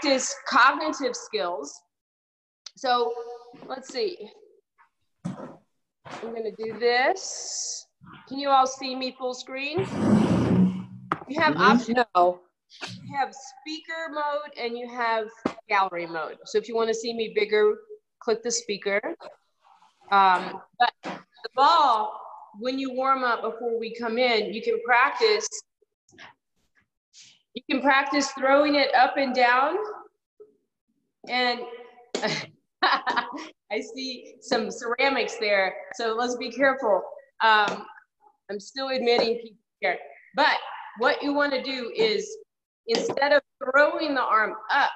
practice cognitive skills. So let's see. I'm going to do this. Can you all see me full screen? You have options. No. You have speaker mode and you have gallery mode. So if you want to see me bigger, click the speaker. But the ball, when you warm up before we come in, you can practice. You can practice throwing it up and down. And I see some ceramics there, so let's be careful. I'm still admitting people here. But what you want to do is, instead of throwing the arm up,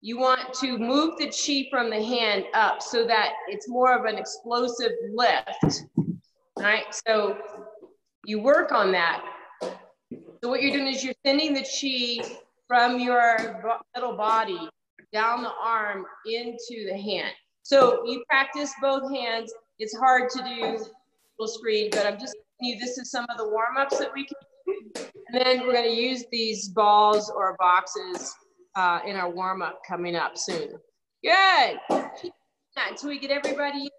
you want to move the chi from the hand up so that it's more of an explosive lift. All right, so you work on that. So what you're doing is you're sending the chi from your middle body down the arm into the hand. So you practice both hands. It's hard to do full screen, but I'm just giving you, this is some of the warm-ups that we can do. And then we're going to use these balls or boxes in our warm-up coming up soon. Good. Keep that until we get everybody.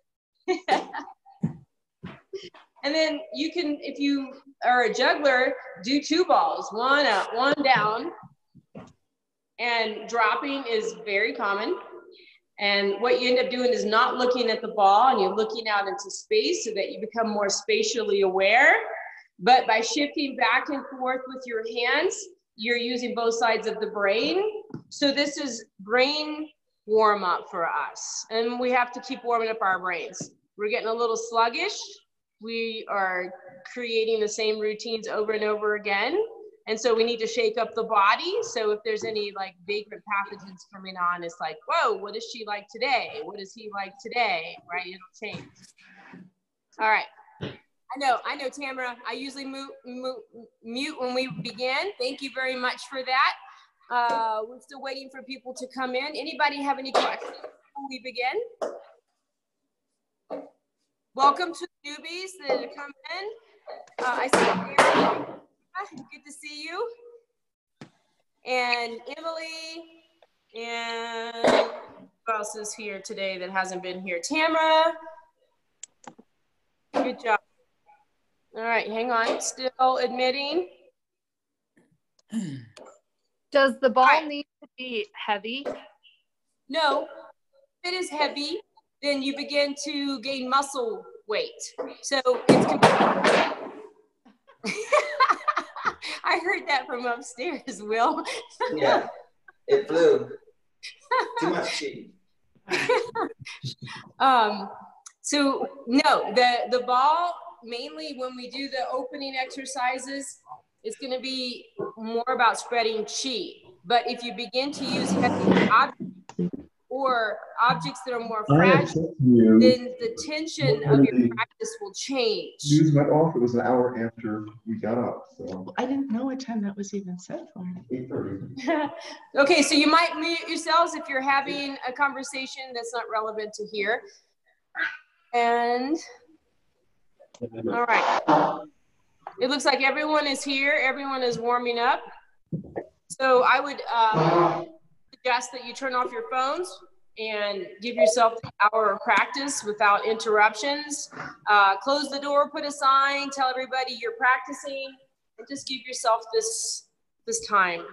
And then you can, if you are a juggler, do 2 balls, one up, one down. And dropping is very common. And what you end up doing is not looking at the ball, and you're looking out into space so that you become more spatially aware. But by shifting back and forth with your hands, you're using both sides of the brain. So this is brain warm up for us. And we have to keep warming up our brains. We're getting a little sluggish. We are creating the same routines over and over again. And so we need to shake up the body. So if there's any like vagrant pathogens coming on, it's like, whoa, what is she like today? What is he like today? Right, it'll change. All right, I know, Tamara, I usually mute when we begin. Thank you very much for that. We're still waiting for people to come in. Anybody have any questions before we begin? Welcome to the newbies that have come in. I see Gary. Good to see you. And Emily, and who else is here today that hasn't been here? Tamara. Good job. All right, hang on. Still admitting. Does the ball need to be heavy? No. If it is heavy, then you begin to gain muscle weight. So it's I heard that from upstairs, Will. Yeah, it flew. Too much chi. So no, the ball, mainly when we do the opening exercises, it's going to be more about spreading chi. But if you begin to use heavy objects or objects that are more fragile, then the tension of your practice will change. News went off. It was an hour after we got up. So I didn't know what time that was even set for. 8:30. Okay, so you might mute yourselves if you're having a conversation that's not relevant to here. And all right, it looks like everyone is here. Everyone is warming up. So I would suggest that you turn off your phones and give yourself the hour of practice without interruptions. Close the door, put a sign, tell everybody you're practicing, and just give yourself this time.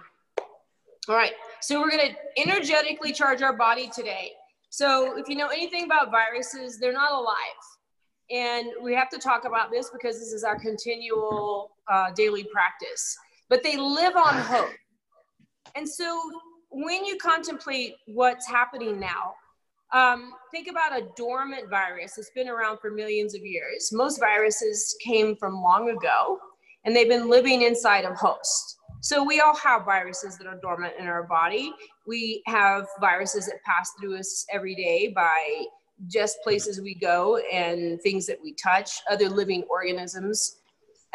All right, so we're gonna energetically charge our body today. So if you know anything about viruses, they're not alive. And we have to talk about this because this is our continual daily practice. But they live on hope. And so when you contemplate what's happening now, think about a dormant virus that's been around for millions of years. Most viruses came from long ago, and they've been living inside of hosts. So we all have viruses that are dormant in our body. We have viruses that pass through us every day by just places we go and things that we touch, other living organisms.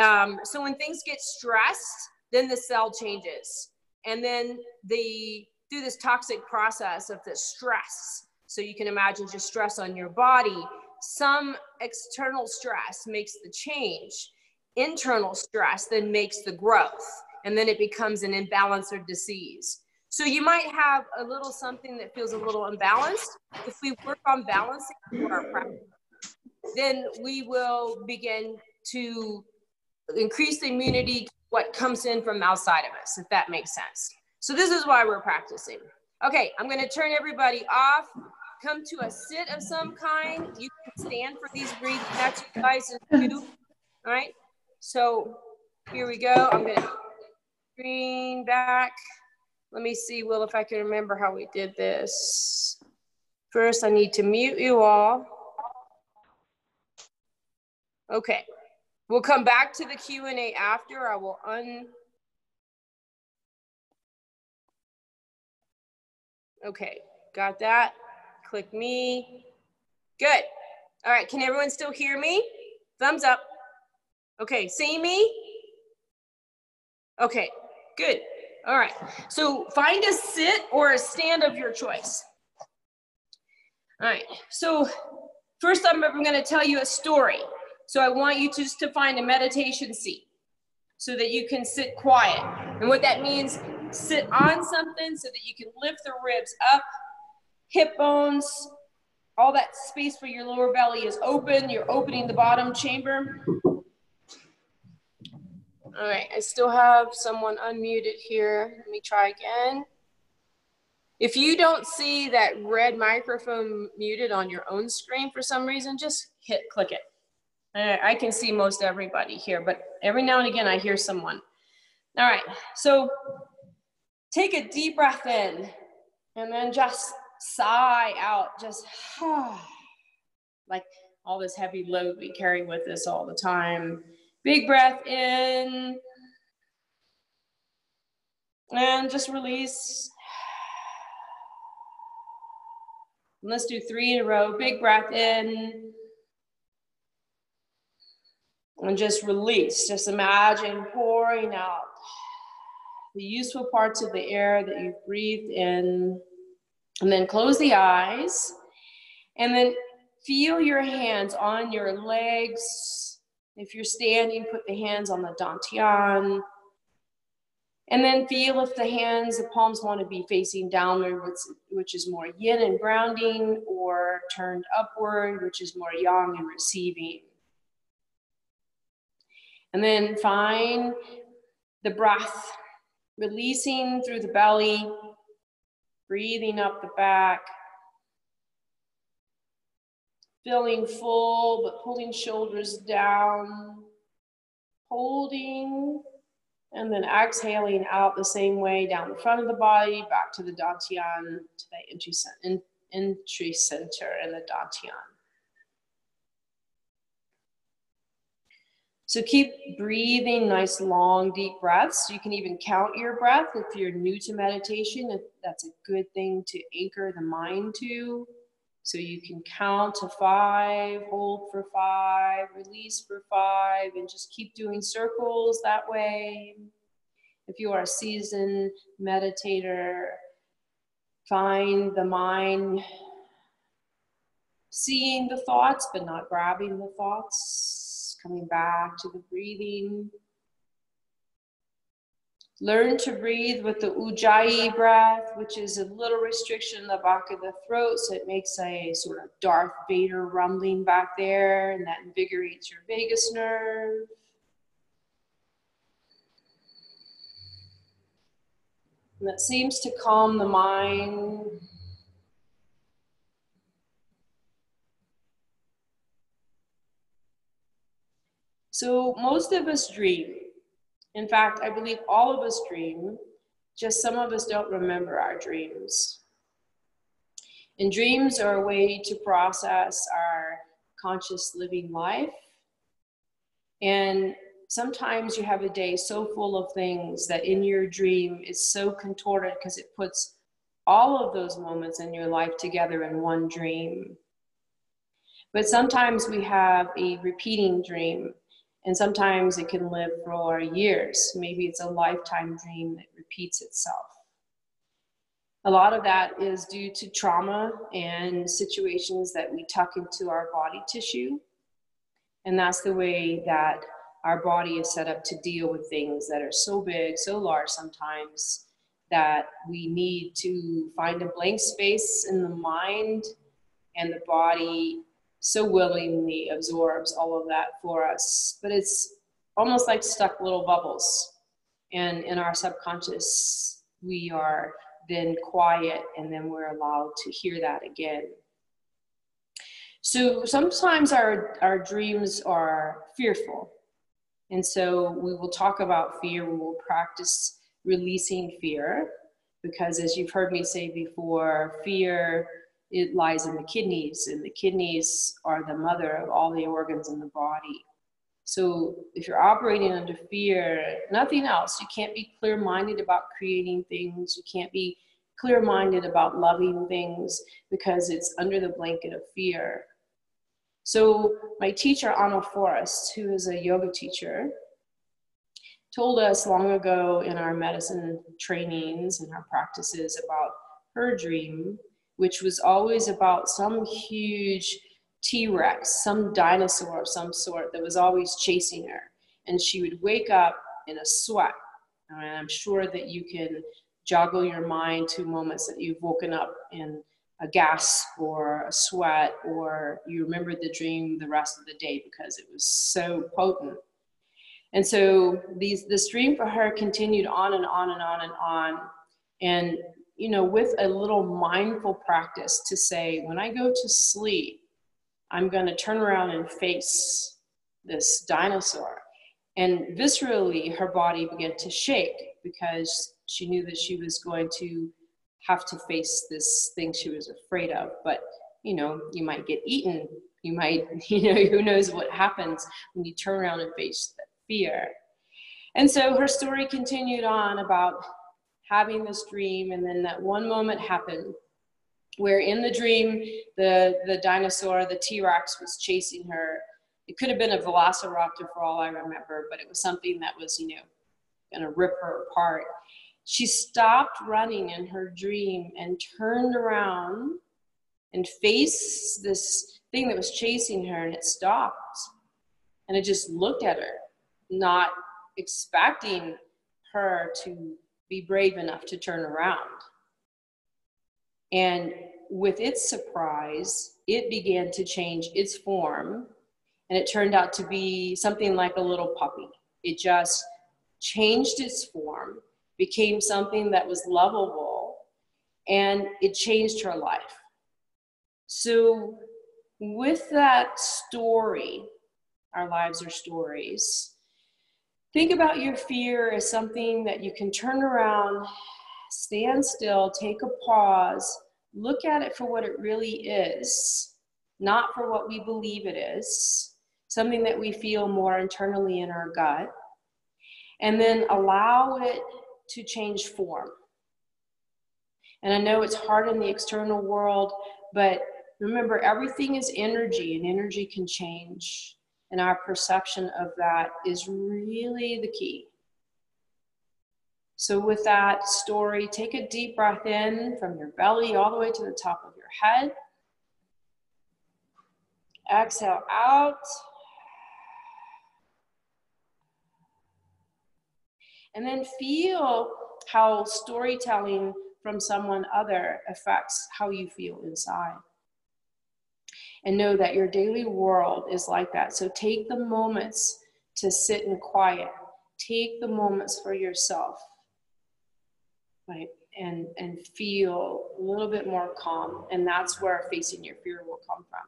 So when things get stressed, then the cell changes. And then through this toxic process of the stress, so you can imagine just stress on your body, some external stress makes the change. Internal stress then makes the growth, and then it becomes an imbalance or disease. So you might have a little something that feels a little unbalanced. If we work on balancing for our practice, then we will begin to increase the immunity to what comes in from outside of us, if that makes sense. So this is why we're practicing. Okay, I'm gonna turn everybody off, come to a sit of some kind. You can stand for these breathing exercises too, all right? So here we go. I'm gonna screen back. Let me see, Will, if I can remember how we did this. First, I need to mute you all. Okay, we'll come back to the Q&A after. I will Okay, got that? Click me. Good. All right, can everyone still hear me? Thumbs up. Okay, see me? Okay, good. All right, so find a sit or a stand of your choice. All right, so first I'm gonna tell you a story. So I want you just to find a meditation seat so that you can sit quiet. And what that means, sit on something so that you can lift the ribs up, hip bones, all that space for your lower belly is open. You're opening the bottom chamber. All right, I still have someone unmuted here. Let me try again. If you don't see that red microphone muted on your own screen for some reason, just click it. I can see most everybody here, but every now and again I hear someone. All right, so take a deep breath in and then just sigh out, just like all this heavy load we carry with us all the time. Big breath in and just release. And let's do 3 in a row. Big breath in. And just release. Just imagine pouring out the useful parts of the air that you've breathed in. And then close the eyes. And then feel your hands on your legs. If you're standing, put the hands on the dantian. And then feel if the palms want to be facing downward, which is more yin and grounding, or turned upward, which is more yang and receiving. And then find the breath, releasing through the belly, breathing up the back, feeling full, but pulling shoulders down, holding, and then exhaling out the same way down the front of the body, back to the dantian, to the entry center and the dantian. So keep breathing nice, long, deep breaths. You can even count your breath if you're new to meditation. That's a good thing to anchor the mind to. So you can count to 5, hold for 5, release for 5, and just keep doing circles that way. If you are a seasoned meditator, find the mind seeing the thoughts, but not grabbing the thoughts. Coming back to the breathing. Learn to breathe with the Ujjayi breath, which is a little restriction in the back of the throat, so it makes a sort of Darth Vader rumbling back there, and that invigorates your vagus nerve. And that seems to calm the mind. So most of us dream. In fact, I believe all of us dream, just some of us don't remember our dreams. And dreams are a way to process our conscious living life. And sometimes you have a day so full of things that in your dream it's so contorted because it puts all of those moments in your life together in one dream. But sometimes we have a repeating dream. And sometimes it can live for years. Maybe it's a lifetime dream that repeats itself. A lot of that is due to trauma and situations that we tuck into our body tissue. And that's the way that our body is set up to deal with things that are so big, so large sometimes, that we need to find a blank space in the mind, and the body so willingly absorbs all of that for us. But it's almost like stuck little bubbles. And in our subconscious, we are then quiet, and then we're allowed to hear that again. So sometimes our dreams are fearful. And so we will talk about fear. We will practice releasing fear, because as you've heard me say before, fear, it lies in the kidneys, and the kidneys are the mother of all the organs in the body. So if you're operating under fear, nothing else, you can't be clear-minded about creating things. You can't be clear-minded about loving things, because it's under the blanket of fear. So my teacher, Anna Forrest, who is a yoga teacher, told us long ago in our medicine trainings and our practices about her dream, which was always about some huge T-Rex, some dinosaur of some sort that was always chasing her. And she would wake up in a sweat. And I'm sure that you can joggle your mind to moments that you've woken up in a gasp or a sweat, or you remembered the dream the rest of the day because it was so potent. And so this dream for her continued on and on and on and on. And, you know, with a little mindful practice to say, when I go to sleep, I'm going to turn around and face this dinosaur. And viscerally, her body began to shake, because she knew that she was going to have to face this thing she was afraid of. But, you know, you might get eaten. You might, you know, who knows what happens when you turn around and face that fear. And so her story continued on about having this dream. And then that one moment happened where in the dream, the dinosaur, the T-Rex, was chasing her. It could have been a velociraptor for all I remember, but it was something that was, you know, gonna rip her apart. She stopped running in her dream and turned around and faced this thing that was chasing her, and it stopped. And it just looked at her, not expecting her to be brave enough to turn around. And with its surprise, it began to change its form, and it turned out to be something like a little puppy. It just changed its form, became something that was lovable, and it changed her life. So with that story, our lives are stories. Think about your fear as something that you can turn around, stand still, take a pause, look at it for what it really is, not for what we believe it is, something that we feel more internally in our gut, and then allow it to change form. And I know it's hard in the external world, but remember, everything is energy, and energy can change. And our perception of that is really the key. So with that story, take a deep breath in from your belly all the way to the top of your head. Exhale out. And then feel how storytelling from someone other affects how you feel inside. And know that your daily world is like that. So take the moments to sit in quiet. Take the moments for yourself, right? And feel a little bit more calm. And that's where facing your fear will come from.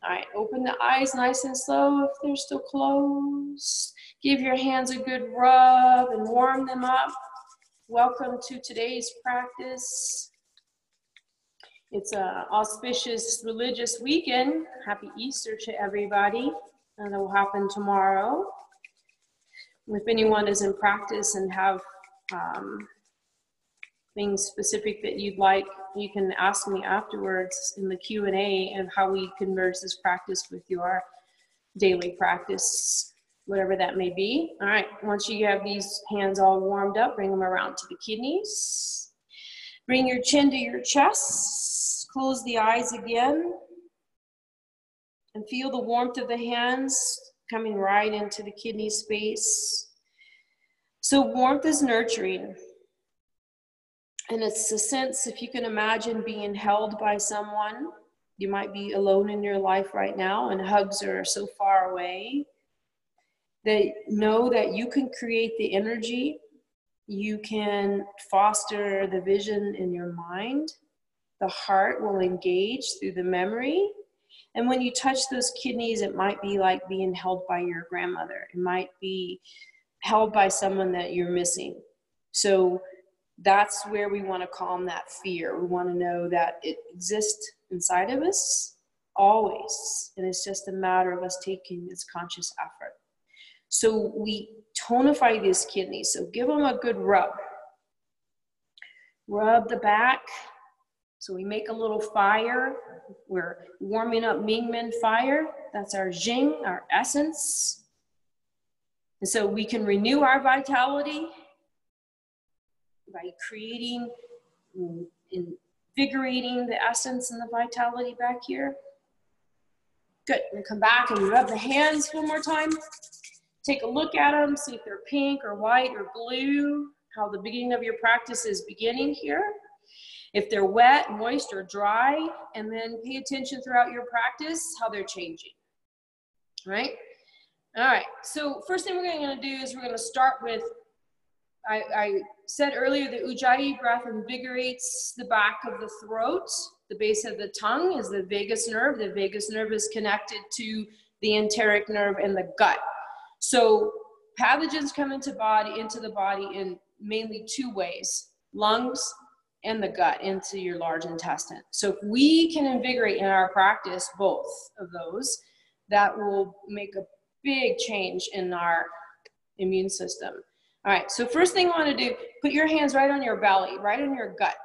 All right, open the eyes nice and slow if they're still closed. Give your hands a good rub and warm them up. Welcome to today's practice. It's an auspicious religious weekend. Happy Easter to everybody. And it will happen tomorrow. If anyone is in practice and have things specific that you'd like, you can ask me afterwards in the Q&A and how we can merge this practice with your daily practice, whatever that may be. All right, once you have these hands all warmed up, bring them around to the kidneys. Bring your chin to your chest. Close the eyes again. And feel the warmth of the hands coming right into the kidney space. So warmth is nurturing. And it's a sense, if you can imagine being held by someone. You might be alone in your life right now and hugs are so far away. They know that you can create the energy. You can foster the vision in your mind. The heart will engage through the memory. And when you touch those kidneys, it might be like being held by your grandmother. It might be held by someone that you're missing. So that's where we want to calm that fear. We want to know that it exists inside of us always. And it's just a matter of us taking this conscious effort. So we tonify these kidneys. So give them a good rub. Rub the back. So we make a little fire. We're warming up Mingmen fire. That's our Jing, our essence. And so we can renew our vitality by creating, invigorating the essence and the vitality back here. Good. And come back and rub the hands one more time. Take a look at them, see if they're pink or white or blue, how the beginning of your practice is beginning here. If they're wet, moist, or dry, and then pay attention throughout your practice, how they're changing, right? All right, so first thing we're gonna do is we're gonna start with, I said earlier that Ujjayi Breath invigorates the back of the throat. The base of the tongue is the vagus nerve. The vagus nerve is connected to the enteric nerve and the gut. So pathogens come into the body in mainly two ways, lungs and the gut, into your large intestine. So if we can invigorate in our practice both of those, that will make a big change in our immune system. All right, so first thing I want to do, put your hands right on your belly, right on your gut.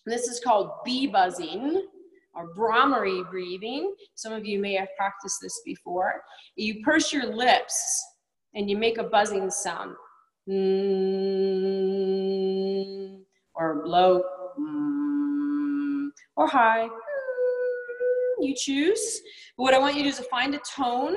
And this is called bee buzzing or Bromery breathing. Some of you may have practiced this before. You purse your lips and you make a buzzing sound. Or low, or high, you choose. But what I want you to do is to find a tone.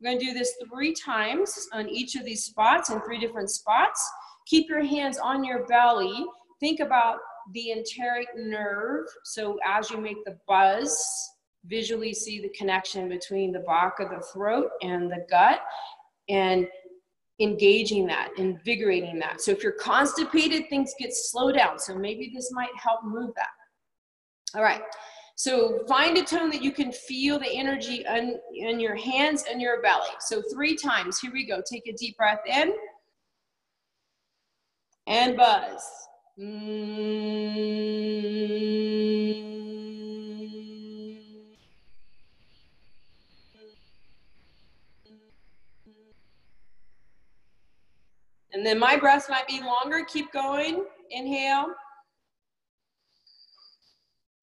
We're going to do this 3 times on each of these spots, in 3 different spots. Keep your hands on your belly. Think about the enteric nerve. So as you make the buzz, visually see the connection between the back of the throat and the gut, and engaging that, invigorating that. So if you're constipated, things get slowed down. So maybe this might help move that. All right. So find a tone that you can feel the energy in your hands and your belly. So 3 times. Here we go. Take a deep breath in and buzz. And then my breaths might be longer. Keep going. Inhale.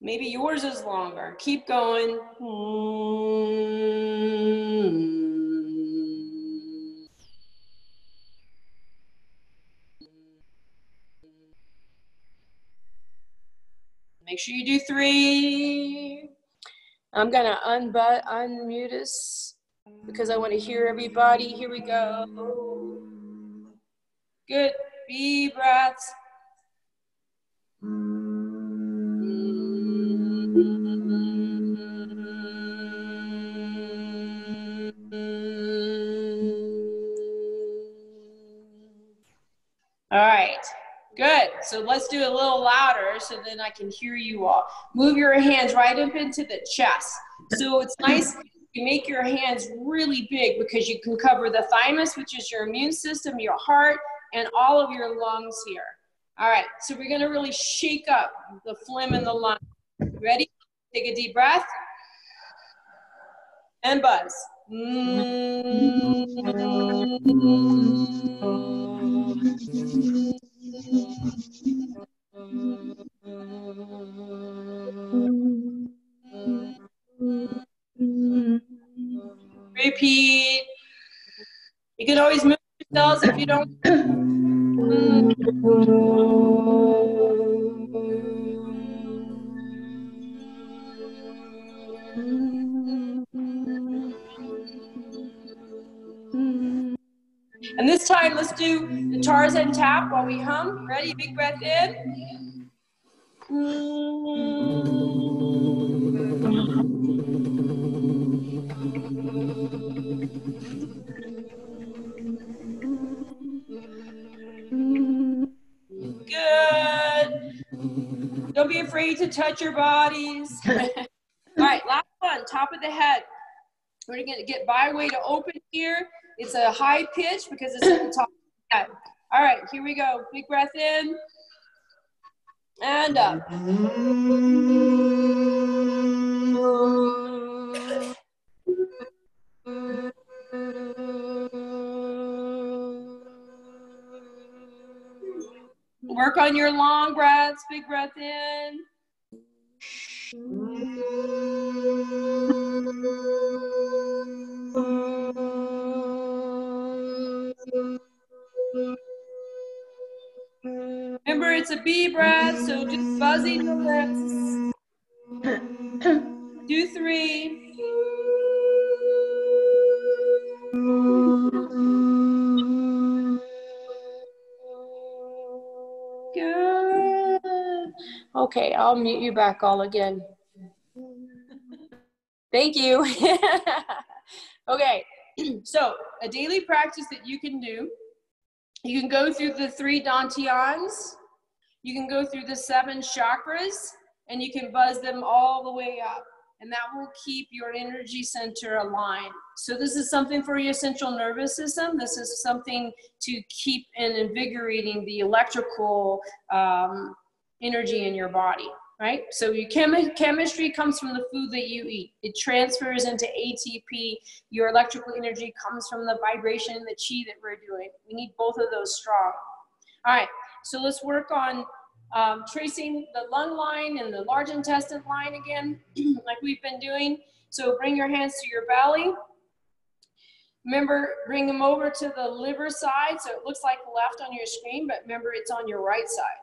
Maybe yours is longer. Keep going. Make sure you do 3. I'm gonna unmute us because I want to hear everybody. Here we go. Good. Deep breaths. All right, good. So let's do it a little louder so then I can hear you all. Move your hands right up into the chest. So it's nice you make your hands really big because you can cover the thymus, which is your immune system, your heart, and all of your lungs here. All right, so we're gonna really shake up the phlegm in the lungs. Ready? Take a deep breath. And buzz. Repeat. You can always move yourselves if you don't. And this time, let's do the Tarzan tap while we hum. Ready? Big breath in. Good. Don't be afraid to touch your bodies. All right, last one, top of the head. We're going to get by way to open here. It's a high pitch because it's at the top of the head. All right, here we go. Big breath in and up. Work on your long breaths. Big breath in. Remember, it's a B breath, so just buzzing the lips. Do 3. Good. Okay, I'll mute you back all again. Thank you. Okay, so a daily practice that you can do. You can go through the 3 dantians. You can go through the 7 chakras, and you can buzz them all the way up. And that will keep your energy center aligned. So this is something for your central nervous system. This is something to keep and invigorating the electrical energy in your body, right? So your chemistry comes from the food that you eat. It transfers into ATP. Your electrical energy comes from the vibration and the chi that we're doing. We need both of those strong. All right, so let's work on tracing the lung line and the large intestine line again, like we've been doing. So bring your hands to your belly. Remember, bring them over to the liver side. So it looks like left on your screen, but remember it's on your right side.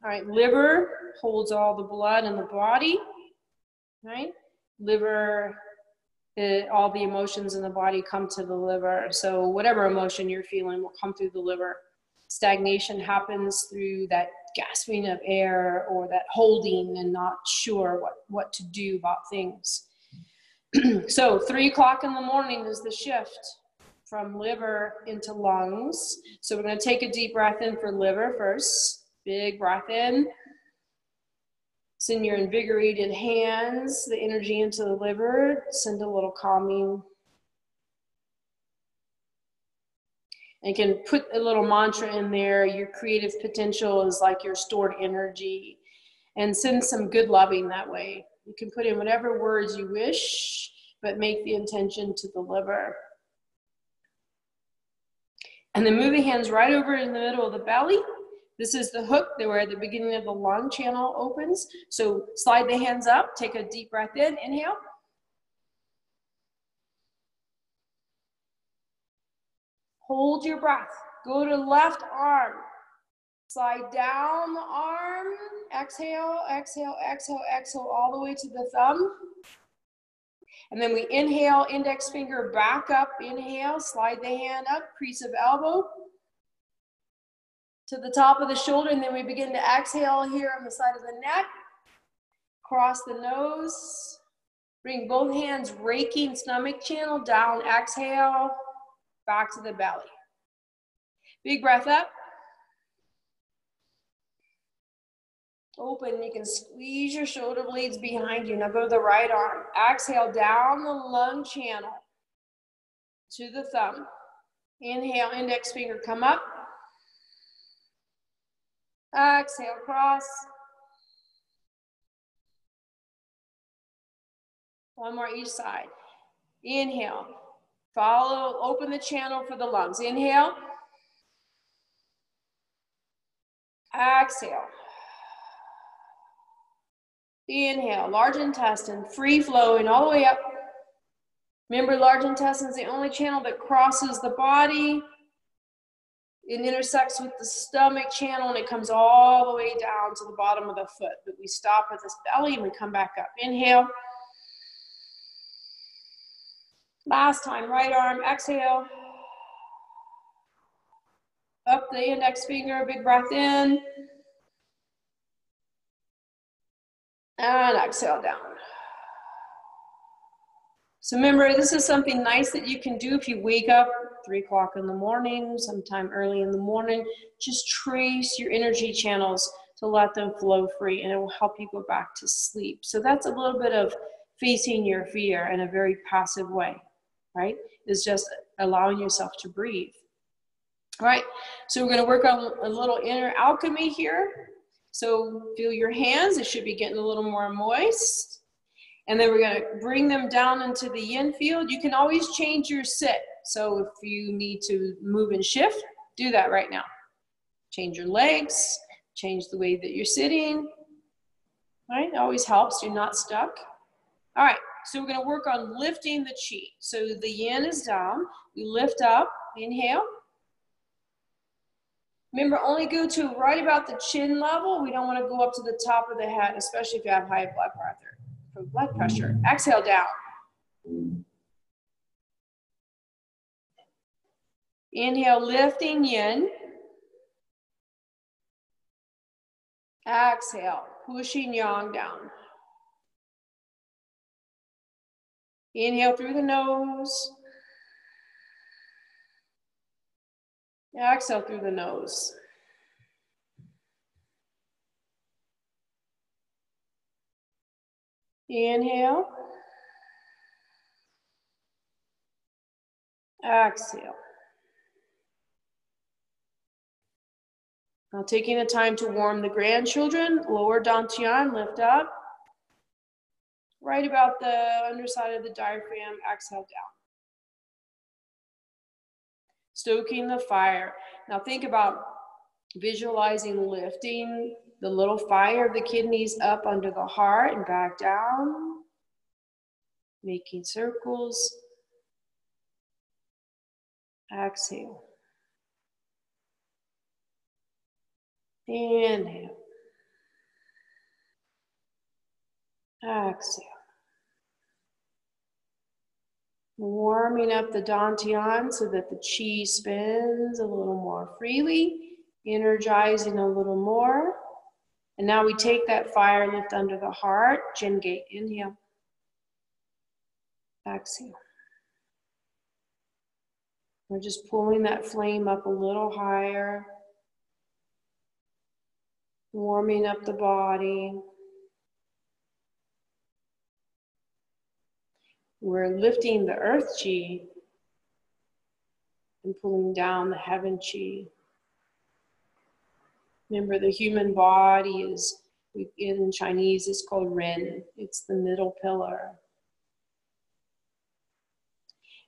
All right, liver holds all the blood in the body, right? Liver, all the emotions in the body come to the liver. So whatever emotion you're feeling will come through the liver. Stagnation happens through that gasping of air or that holding and not sure what to do about things. So 3 o'clock in the morning is the shift from liver into lungs. So we're going to take a deep breath in for liver first. Big breath in. Send your invigorated hands, the energy into the liver. Send a little calming. And you can put a little mantra in there. Your creative potential is like your stored energy. And send some good loving that way. You can put in whatever words you wish, but make the intention to the liver. And then move the hands right over in the middle of the belly. This is the hook where the beginning of the lung channel opens. So slide the hands up, take a deep breath in, inhale. Hold your breath. Go to left arm. Slide down the arm. Exhale, exhale, exhale, exhale, all the way to the thumb. And then we inhale, index finger back up. Inhale, slide the hand up, crease of elbow to the top of the shoulder. And then we begin to exhale here on the side of the neck. Cross the nose. Bring both hands, raking stomach channel down. Exhale. Back to the belly. Big breath up. Open. You can squeeze your shoulder blades behind you. Now go to the right arm. Exhale down the lung channel to the thumb. Inhale, index finger come up. Exhale, cross. One more each side. Inhale. Follow, open the channel for the lungs. Inhale. Exhale. Inhale, large intestine, free flowing all the way up. Remember, large intestine is the only channel that crosses the body. It intersects with the stomach channel and it comes all the way down to the bottom of the foot. But we stop at this belly and we come back up. Inhale. Last time, right arm, exhale. Up the index finger, big breath in. And exhale down. So remember, this is something nice that you can do if you wake up 3 o'clock in the morning, sometime early in the morning. Just trace your energy channels to let them flow free, and it will help you go back to sleep. So that's a little bit of facing your fear in a very passive way, right? It's just allowing yourself to breathe. All right, so we're going to work on a little inner alchemy here. So feel your hands. It should be getting a little more moist. And then we're going to bring them down into the yin field. You can always change your sit. So if you need to move and shift, do that right now. Change your legs, change the way that you're sitting. All right, it always helps. You're not stuck. All right, so we're going to work on lifting the chi. So the yin is down. We lift up. Inhale. Remember, only go to right about the chin level. We don't want to go up to the top of the head, especially if you have high blood pressure. Exhale down. Inhale, lifting yin. Exhale, pushing yang down. Inhale through the nose. Exhale through the nose. Inhale. Exhale. Now taking the time to warm the grandchildren, lower dantian, lift up. Right about the underside of the diaphragm, exhale down. Stoking the fire. Now think about visualizing lifting the little fire of the kidneys up under the heart and back down. Making circles. Exhale. Inhale. Exhale. Warming up the dantian so that the chi spins a little more freely, energizing a little more. And now we take that fire, lift under the heart, Jin gate, inhale. Exhale. We're just pulling that flame up a little higher, warming up the body. We're lifting the earth chi and pulling down the heaven chi. Remember, the human body is, in Chinese, it's called Ren. It's the middle pillar.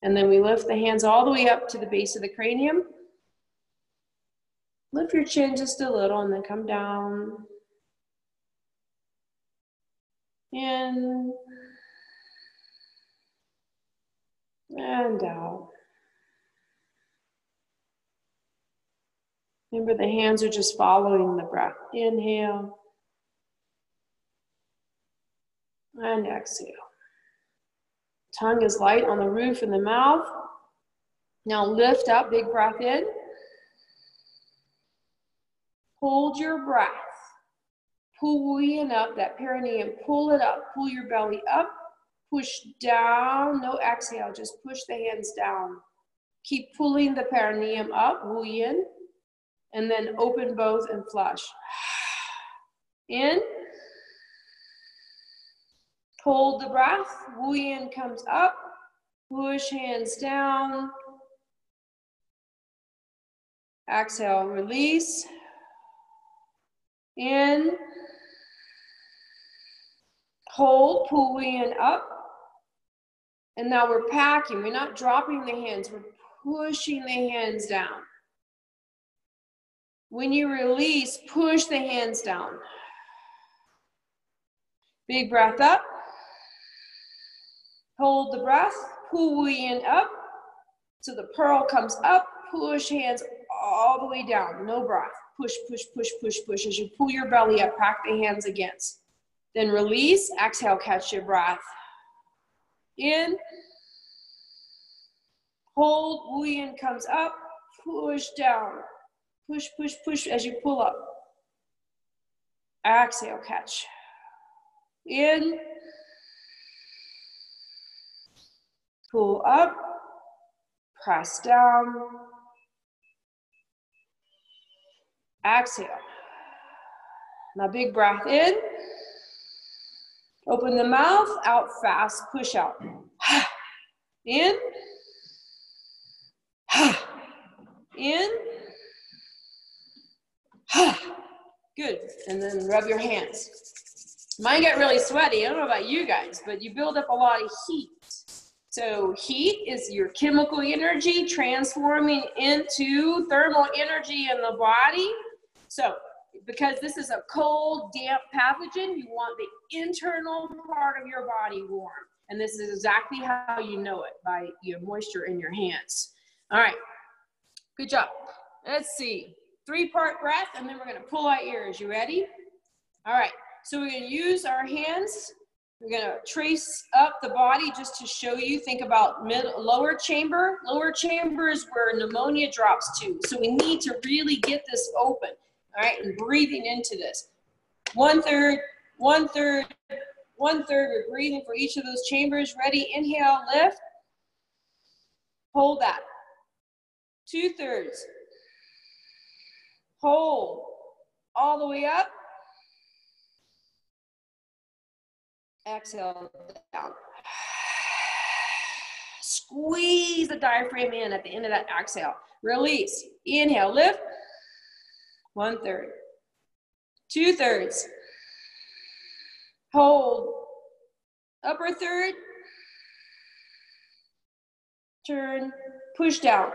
And then we lift the hands all the way up to the base of the cranium. Lift your chin just a little and then come down. In. And out. Remember, the hands are just following the breath. Inhale. And exhale. Tongue is light on the roof and the mouth. Now lift up, big breath in. Hold your breath. Pull in up, that perineum, pull it up. Pull your belly up. Push down, no exhale, just push the hands down. Keep pulling the perineum up, Wu Yin, and then open both and flush. In. Hold the breath, Wu Yin comes up, push hands down. Exhale, release. In. Hold, pull Wu Yin up. And now we're packing. We're not dropping the hands. We're pushing the hands down. When you release, push the hands down. Big breath up. Hold the breath. Pull Wu Yin up. So the pearl comes up. Push hands all the way down. No breath. Push, push, push, push, push. As you pull your belly up, pack the hands against. Then release. Exhale, catch your breath. In. Hold, Wu Yin comes up, push down. Push, push, push as you pull up. Exhale, catch. In. Pull up, press down, exhale. Now big breath in, open the mouth, out fast, push out. In, in, good, and then rub your hands. Mine get really sweaty. I don't know about you guys, but you build up a lot of heat. So heat is your chemical energy transforming into thermal energy in the body. So because this is a cold, damp pathogen, you want the internal part of your body warm. And this is exactly how you know it, by your moisture in your hands. All right, good job. Let's see, 3-part breath, and then we're gonna pull our ears. You ready? All right, so we're gonna use our hands. We're gonna trace up the body just to show you. Think about lower chamber. Lower chamber is where pneumonia drops to. So we need to really get this open. All right, and breathing into this. 1/3, 1/3, 1/3. We're breathing for each of those chambers. Ready? Inhale, lift. Hold that. 2/3. Hold all the way up. Exhale down. Squeeze the diaphragm in at the end of that exhale. Release. Inhale, lift. 1/3. 2/3. Hold. Upper third. Turn. Push down.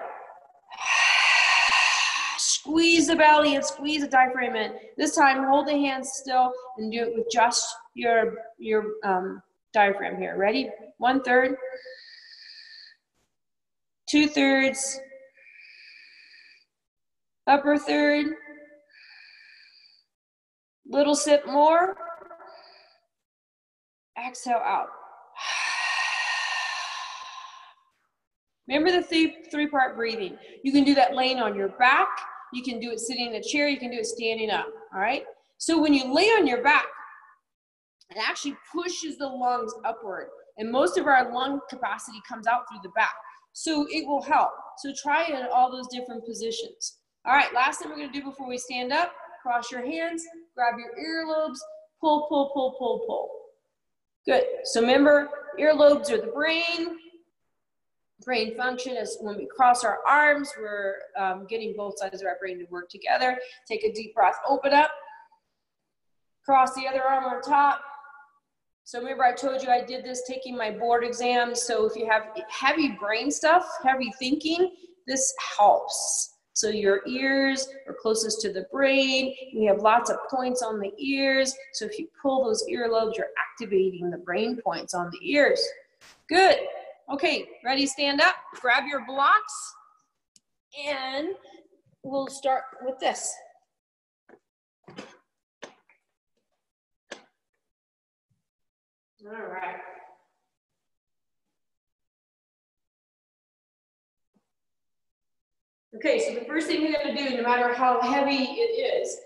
Squeeze the belly and squeeze the diaphragm in. This time, hold the hands still and do it with just your diaphragm here. Ready? 1/3. 2/3. Upper third. Little sip more. Exhale out. Remember the three-part breathing. You can do that laying on your back. You can do it sitting in a chair. You can do it standing up. All right? So when you lay on your back, it actually pushes the lungs upward. And most of our lung capacity comes out through the back. So it will help. So try it in all those different positions. All right, last thing we're going to do before we stand up, cross your hands, grab your earlobes, pull, pull, pull, pull, pull. Good. So remember, earlobes are the brain. Brain function is when we cross our arms, we're getting both sides of our brain to work together. Take a deep breath, open up. Cross the other arm on top. So remember I told you I did this taking my board exams. So if you have heavy brain stuff, heavy thinking, this helps. So your ears are closest to the brain. You have lots of points on the ears. So if you pull those earlobes, you're activating the brain points on the ears. Good. Okay, ready, stand up. Grab your blocks. And we'll start with this. All right. Okay, so the first thing you're going to do, no matter how heavy it is,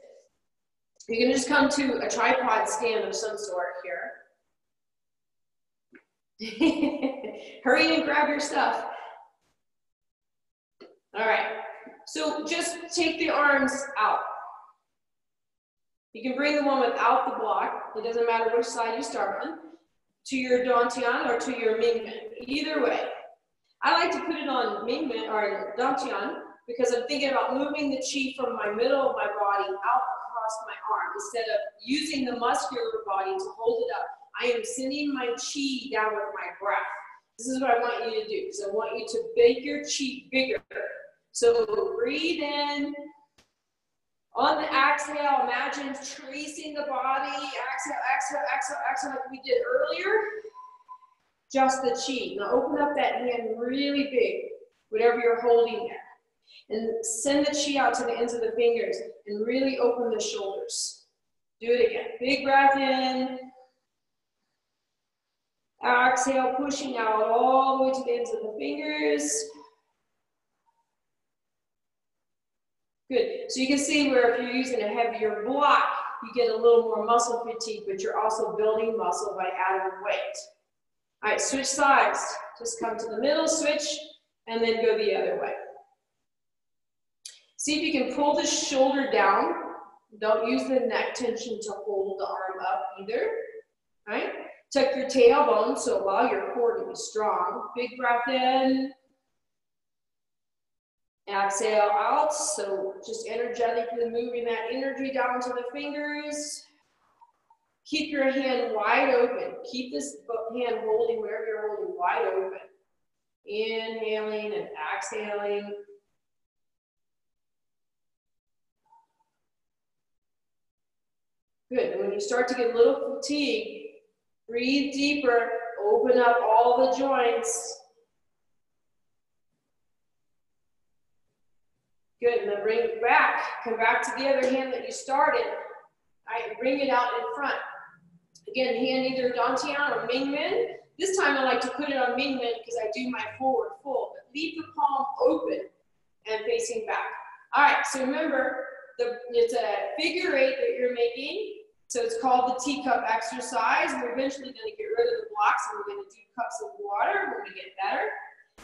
you're going to just come to a tripod stand of some sort here. Hurry and grab your stuff. All right, so just take the arms out. You can bring the one without the block. It doesn't matter which side you start on. To your Dantian or to your Mingmen. Either way. I like to put it on Mingmen or Dantian because I'm thinking about moving the chi from my middle of my body out across my arm instead of using the muscular body to hold it up. I am sending my chi down with my breath. This is what I want you to do. So I want you to make your chi bigger. So breathe in. On the exhale, imagine tracing the body. Exhale, exhale, exhale, exhale like we did earlier. Just the chi. Now open up that hand really big, whatever you're holding there. And send the chi out to the ends of the fingers and really open the shoulders. Do it again. Big breath in. Exhale, pushing out all the way to the ends of the fingers. Good. So you can see where if you're using a heavier block, you get a little more muscle fatigue, but you're also building muscle by adding weight. All right, switch sides. Just come to the middle, switch, and then go the other way. See if you can pull the shoulder down. Don't use the neck tension to hold the arm up either, right? Tuck your tailbone, so allow your core to be strong. Big breath in. Exhale out, so just energetically moving that energy down to the fingers. Keep your hand wide open. Keep this hand holding wherever you're holding wide open. Inhaling and exhaling. Good. And when you start to get a little fatigued, breathe deeper, open up all the joints. Good, and then bring it back. Come back to the other hand that you started. All right, bring it out in front. Again, hand either Dantian or Mingmen. This time I like to put it on Mingmen because I do my forward fold. But leave the palm open and facing back. All right, so remember, it's a figure 8 that you're making. So it's called the teacup exercise. We're eventually going to get rid of the blocks and we're going to do cups of water. We're going to get better.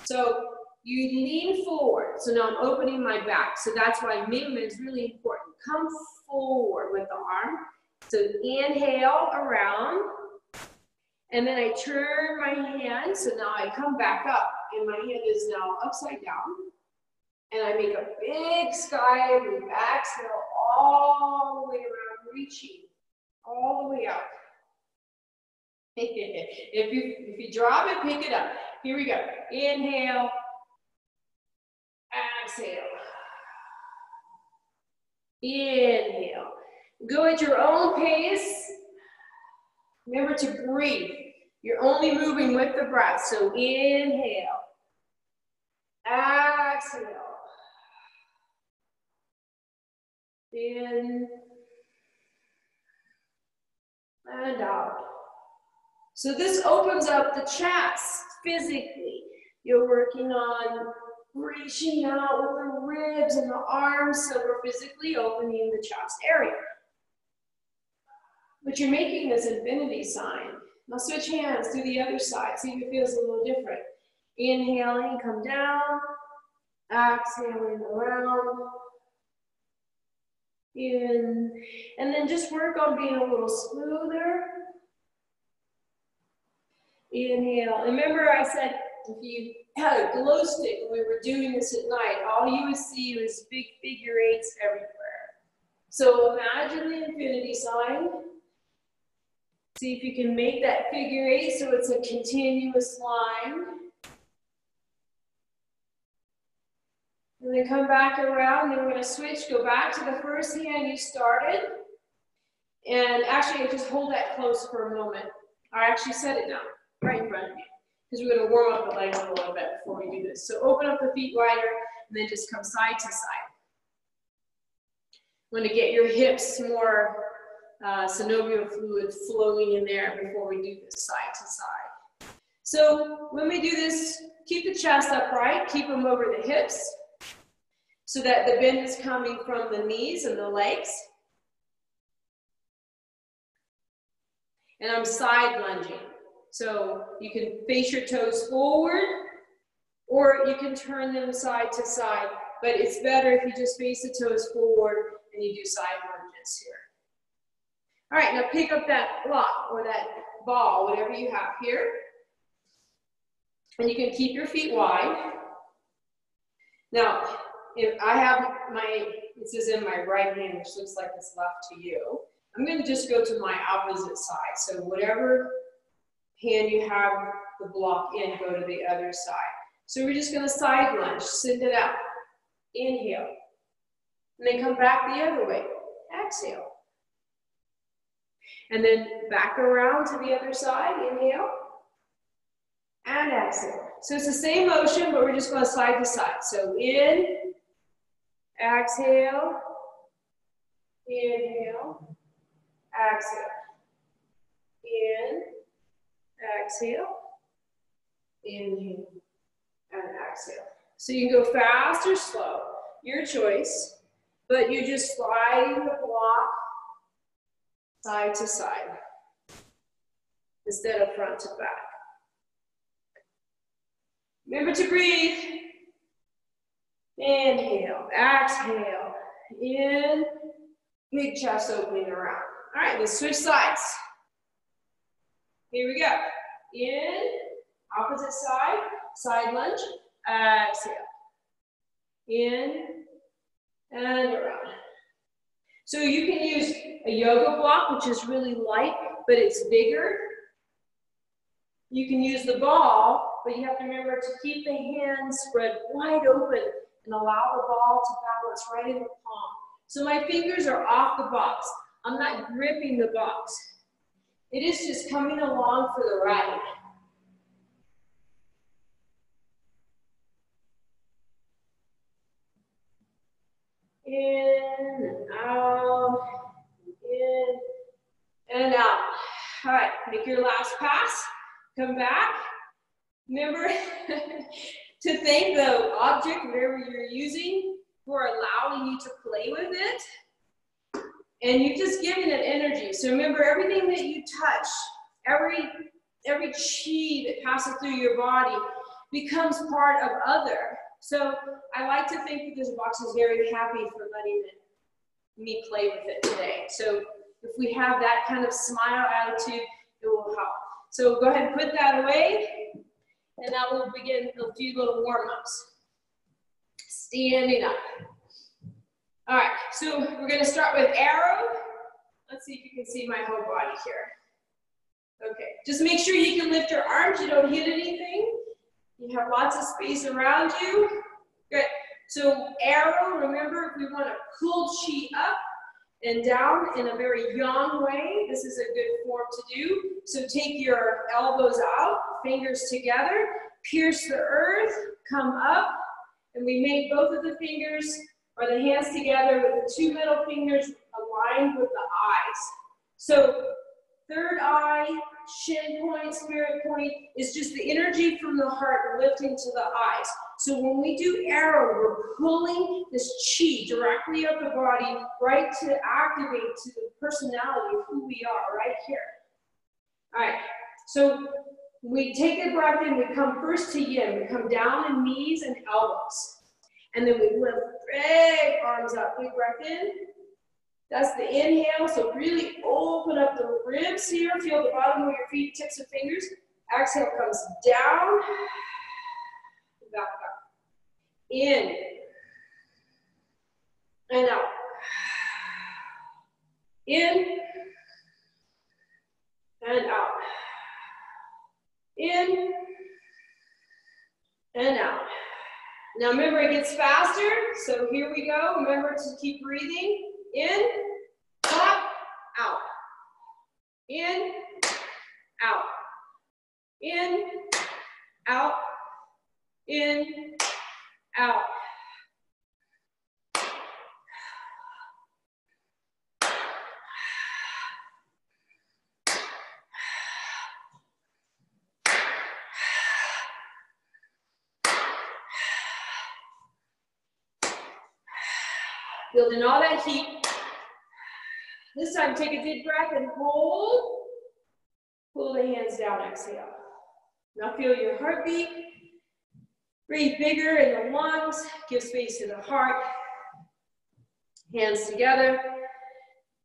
So you lean forward. So now I'm opening my back. So that's why Mingmen is really important. Come forward with the arm. So inhale around. And then I turn my hand. So now I come back up. And my hand is now upside down. And I make a big sky move. Exhale all the way around, reaching all the way out. If you drop it, pick it up. Here we go. Inhale. Exhale. Inhale. Go at your own pace. Remember to breathe. You're only moving with the breath. So inhale. Exhale. In. And out. So this opens up the chest physically. You're working on reaching out with the ribs and the arms, so we're physically opening the chest area. But you're making this infinity sign. Now switch hands to the other side. See if it feels a little different. Inhaling, come down. Exhaling around. In. And then just work on being a little smoother. Inhale. Remember I said if you had a glow stick when we were doing this at night, all you would see was big figure 8s everywhere. So imagine the infinity sign. See if you can make that figure 8 so it's a continuous line. And then come back around, and we're going to switch, go back to the first hand you started. And actually, just hold that close for a moment. I actually set it down right in front of you, because we're going to warm up the legs a little bit before we do this. So open up the feet wider, and then just come side to side. I'm going to get your hips more synovial fluid flowing in there before we do this side to side. So when we do this, keep the chest upright, keep them over the hips, so that the bend is coming from the knees and the legs. And I'm side lunging. So you can face your toes forward, or you can turn them side to side. But it's better if you just face the toes forward and you do side lunges here. All right, now pick up that block or that ball, whatever you have here. And you can keep your feet wide. Now, if I have this is in my right hand, which looks like it's left to you, I'm going to just go to my opposite side. So whatever hand you have the block in, go to the other side. So we're just going to side lunge, send it out. Inhale. And then come back the other way. Exhale. And then back around to the other side. Inhale. And exhale. So it's the same motion, but we're just going side to side. So in. Exhale, inhale, exhale, in, exhale, inhale, and exhale. So you can go fast or slow, your choice, but you just slide the block side to side instead of front to back. Remember to breathe. Inhale, exhale, in, big chest opening around. All right, let's switch sides. Here we go. In, opposite side, side lunge, exhale. In, and around. So you can use a yoga block, which is really light, but it's bigger. You can use the ball, but you have to remember to keep the hands spread wide open and allow the ball to balance right in the palm. So my fingers are off the box. I'm not gripping the box. It is just coming along for the ride. In, out, in, and out. All right, make your last pass. Come back. Remember to thank the object, whatever you're using, for allowing you to play with it. And you're just giving it energy. So remember, everything that you touch, every chi that passes through your body becomes part of other. So I like to think that this box is very happy for letting me play with it today. So if we have that kind of smile attitude, it will help. So go ahead and put that away, and now we'll begin a few little warm-ups. Standing up. All right, so we're gonna start with arrow. Let's see if you can see my whole body here. Okay, just make sure you can lift your arms, you don't hit anything. You have lots of space around you. Good, so arrow, remember, we wanna pull chi up and down in a very yawn way. This is a good form to do. So take your elbows out, fingers together, pierce the earth, come up, and we make both of the fingers or the hands together with the two middle fingers aligned with the eyes. So third eye, shin point, spirit point is just the energy from the heart lifting to the eyes. So when we do arrow, we're pulling this chi directly up the body, right to activate to the personality of who we are right here. All right, so we take a breath in, we come first to yin, we come down in knees and elbows. And then we lift big arms up, big breath in. That's the inhale, so really open up the ribs here, feel the bottom of your feet, tips of fingers. Exhale comes down, back up. In, and out. In, and out. In, and out. Now remember, it gets faster, so here we go. Remember to keep breathing. In, up, out. In, out. In, out. In, out. Building all that heat. This time, take a deep breath and hold. Pull the hands down, exhale. Now feel your heartbeat. Breathe bigger in the lungs. Give space to the heart. Hands together.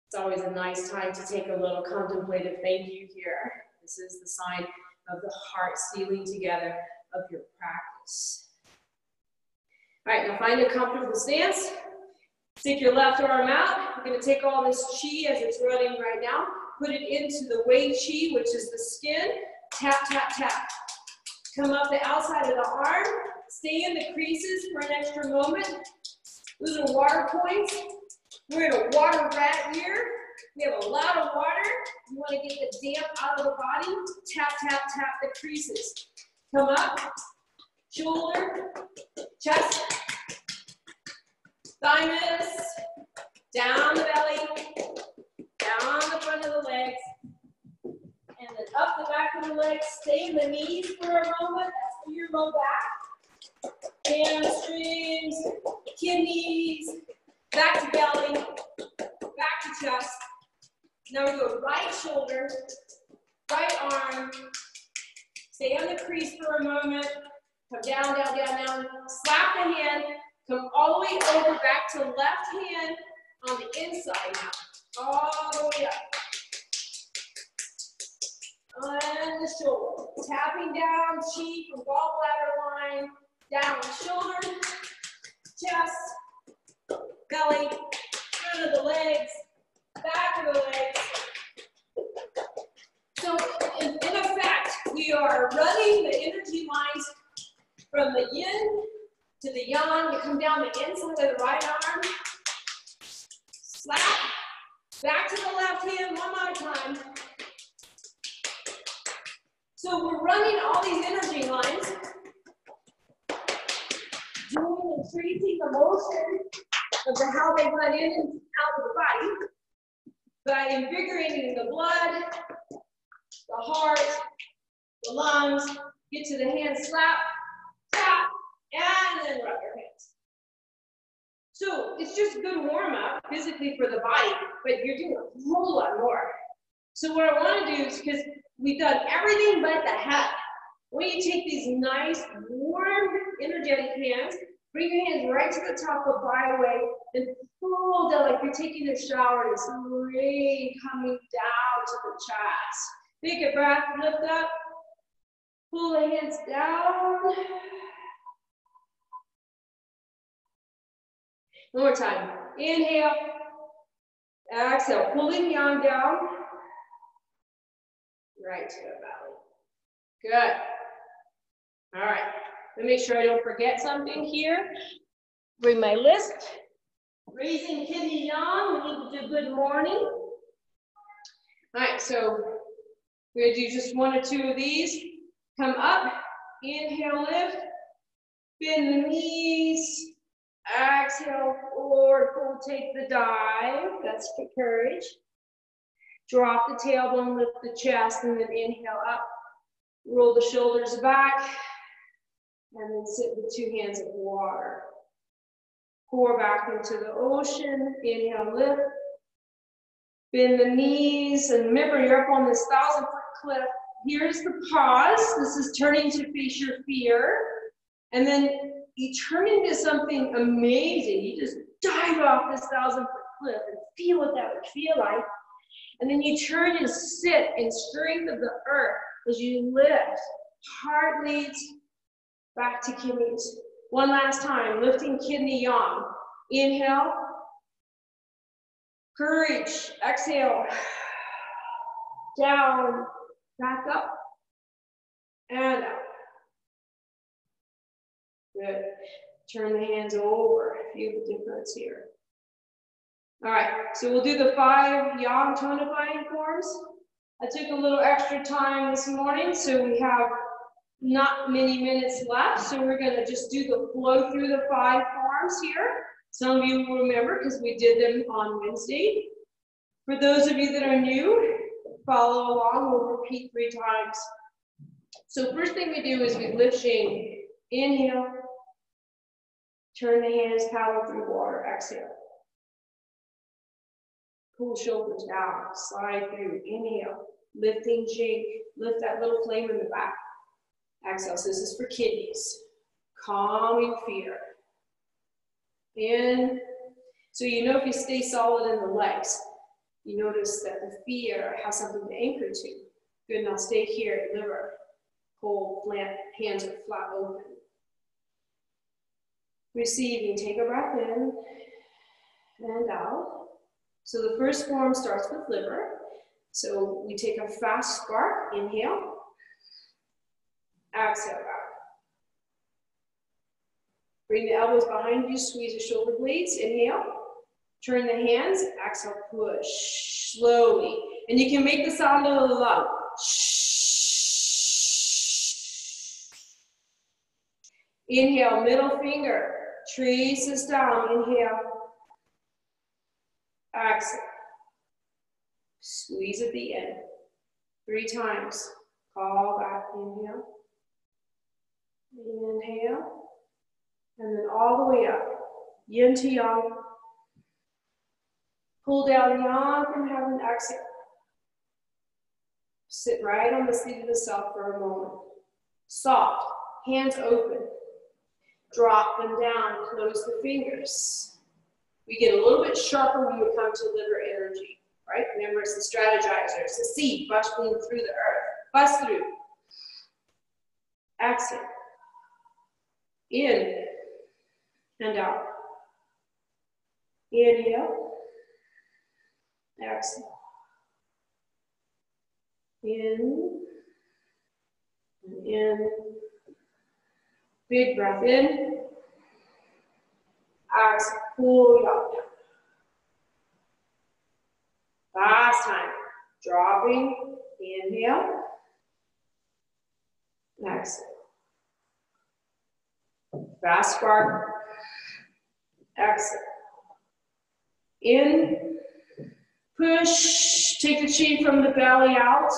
It's always a nice time to take a little contemplative thank you here. This is the sign of the heart sealing together of your practice. All right, now find a comfortable stance. Stick your left arm out. We're going to take all this chi as it's running right now, put it into the Wei Chi, which is the skin. Tap, tap, tap. Come up the outside of the arm. Stay in the creases for an extra moment. Those are water points. We're in a water rat here. We have a lot of water. You want to get the damp out of the body. Tap, tap, tap the creases. Come up. Shoulder, chest. Thymus, down the belly, down the front of the legs, and then up the back of the legs. Stay in the knees for a moment. That's for your low back. Hamstrings, kidneys, back to belly, back to chest. Now we go right shoulder, right arm. Stay on the crease for a moment. Come down, down, down, down. Slap the hand. Come all the way over, back to left hand on the inside now. All the way up. And the shoulder. Tapping down, cheek and gallbladder line. Down the shoulder, chest, belly, front of the legs, back of the legs. So in effect, we are running the energy lines from the yin to the yang. You come down the inside of the right arm, slap, back to the left hand, one more time. So we're running all these energy lines, doing and tracing the motion of how they run in and out of the body by invigorating the blood, the heart, the lungs. Get to the hand, slap, tap, and then rub your hands. So it's just a good warm up physically for the body, but you're doing a whole lot more. So what I want to do is, because we've done everything but the head, when you take these nice, warm, energetic hands, bring your hands right to the top of the byway and pull down like you're taking a shower. It's really coming down to the chest. Take a breath, lift up, pull the hands down. One more time. Inhale, exhale, pulling the arm down, right to the belly. Good. All right, let me make sure I don't forget something here. Bring my list. Raising kidney yawn, we need to do good morning. All right, so we're gonna do just one or two of these. Come up, inhale, lift, bend the knees, exhale, forward, pull, take the dive. That's for courage. Drop the tailbone, lift the chest, and then inhale up. Roll the shoulders back, and then sit with two hands of water. Pour back into the ocean. Inhale, lift. Bend the knees, and remember, you're up on this 1,000-foot cliff. Here's the pause. This is turning to face your fear. And then you turn into something amazing. You just dive off this 1,000-foot cliff and feel what that would feel like. And then you turn and sit in strength of the earth as you lift. Heart leads back to kidneys. One last time, lifting kidney yawn. Inhale. Courage. Exhale. Down. Back up. And up. Good. Turn the hands over. Feel the difference here. All right, so we'll do the 5 yawn tonifying forms. I took a little extra time this morning, so we have not many minutes left. So we're gonna just do the flow through the 5 forms here. Some of you will remember because we did them on Wednesday. For those of you that are new, follow along, we'll repeat 3 times. So first thing we do is we lift shame. Inhale, turn the hands, paddle through water, exhale. Pull shoulders down, slide through, inhale, lifting shake, lift that little flame in the back. Exhale, so this is for kidneys. Calming fear. In, so you know if you stay solid in the legs, you notice that the fear has something to anchor to. Good, now stay here, liver, cold, flat, hands are flat open. Receiving, take a breath in and out. So the first form starts with liver. So we take a fast spark, inhale, exhale back. Bring the elbows behind you, squeeze the shoulder blades, inhale. Turn the hands, exhale, push, slowly. And you can make the sound of the lung. Inhale, middle finger, traces down, inhale. Exhale. Squeeze at the end. 3 times. Call back, inhale. Inhale. And then all the way up. Yin to yang. Pull down, yawn from heaven, exhale. Sit right on the seat of the self for a moment. Soft. Hands open. Drop them down, close the fingers. We get a little bit sharper when we come to liver energy, right? Remember, it's the strategizer, it's the seed busting through the earth. Bust through. Exhale. In and out. Inhale. Exhale. In and in. Big breath in. Exhale. Pull it up. Last time. Dropping. Inhale. Exhale. Fast spark. Exhale. In. Push. Take the chi from the belly out.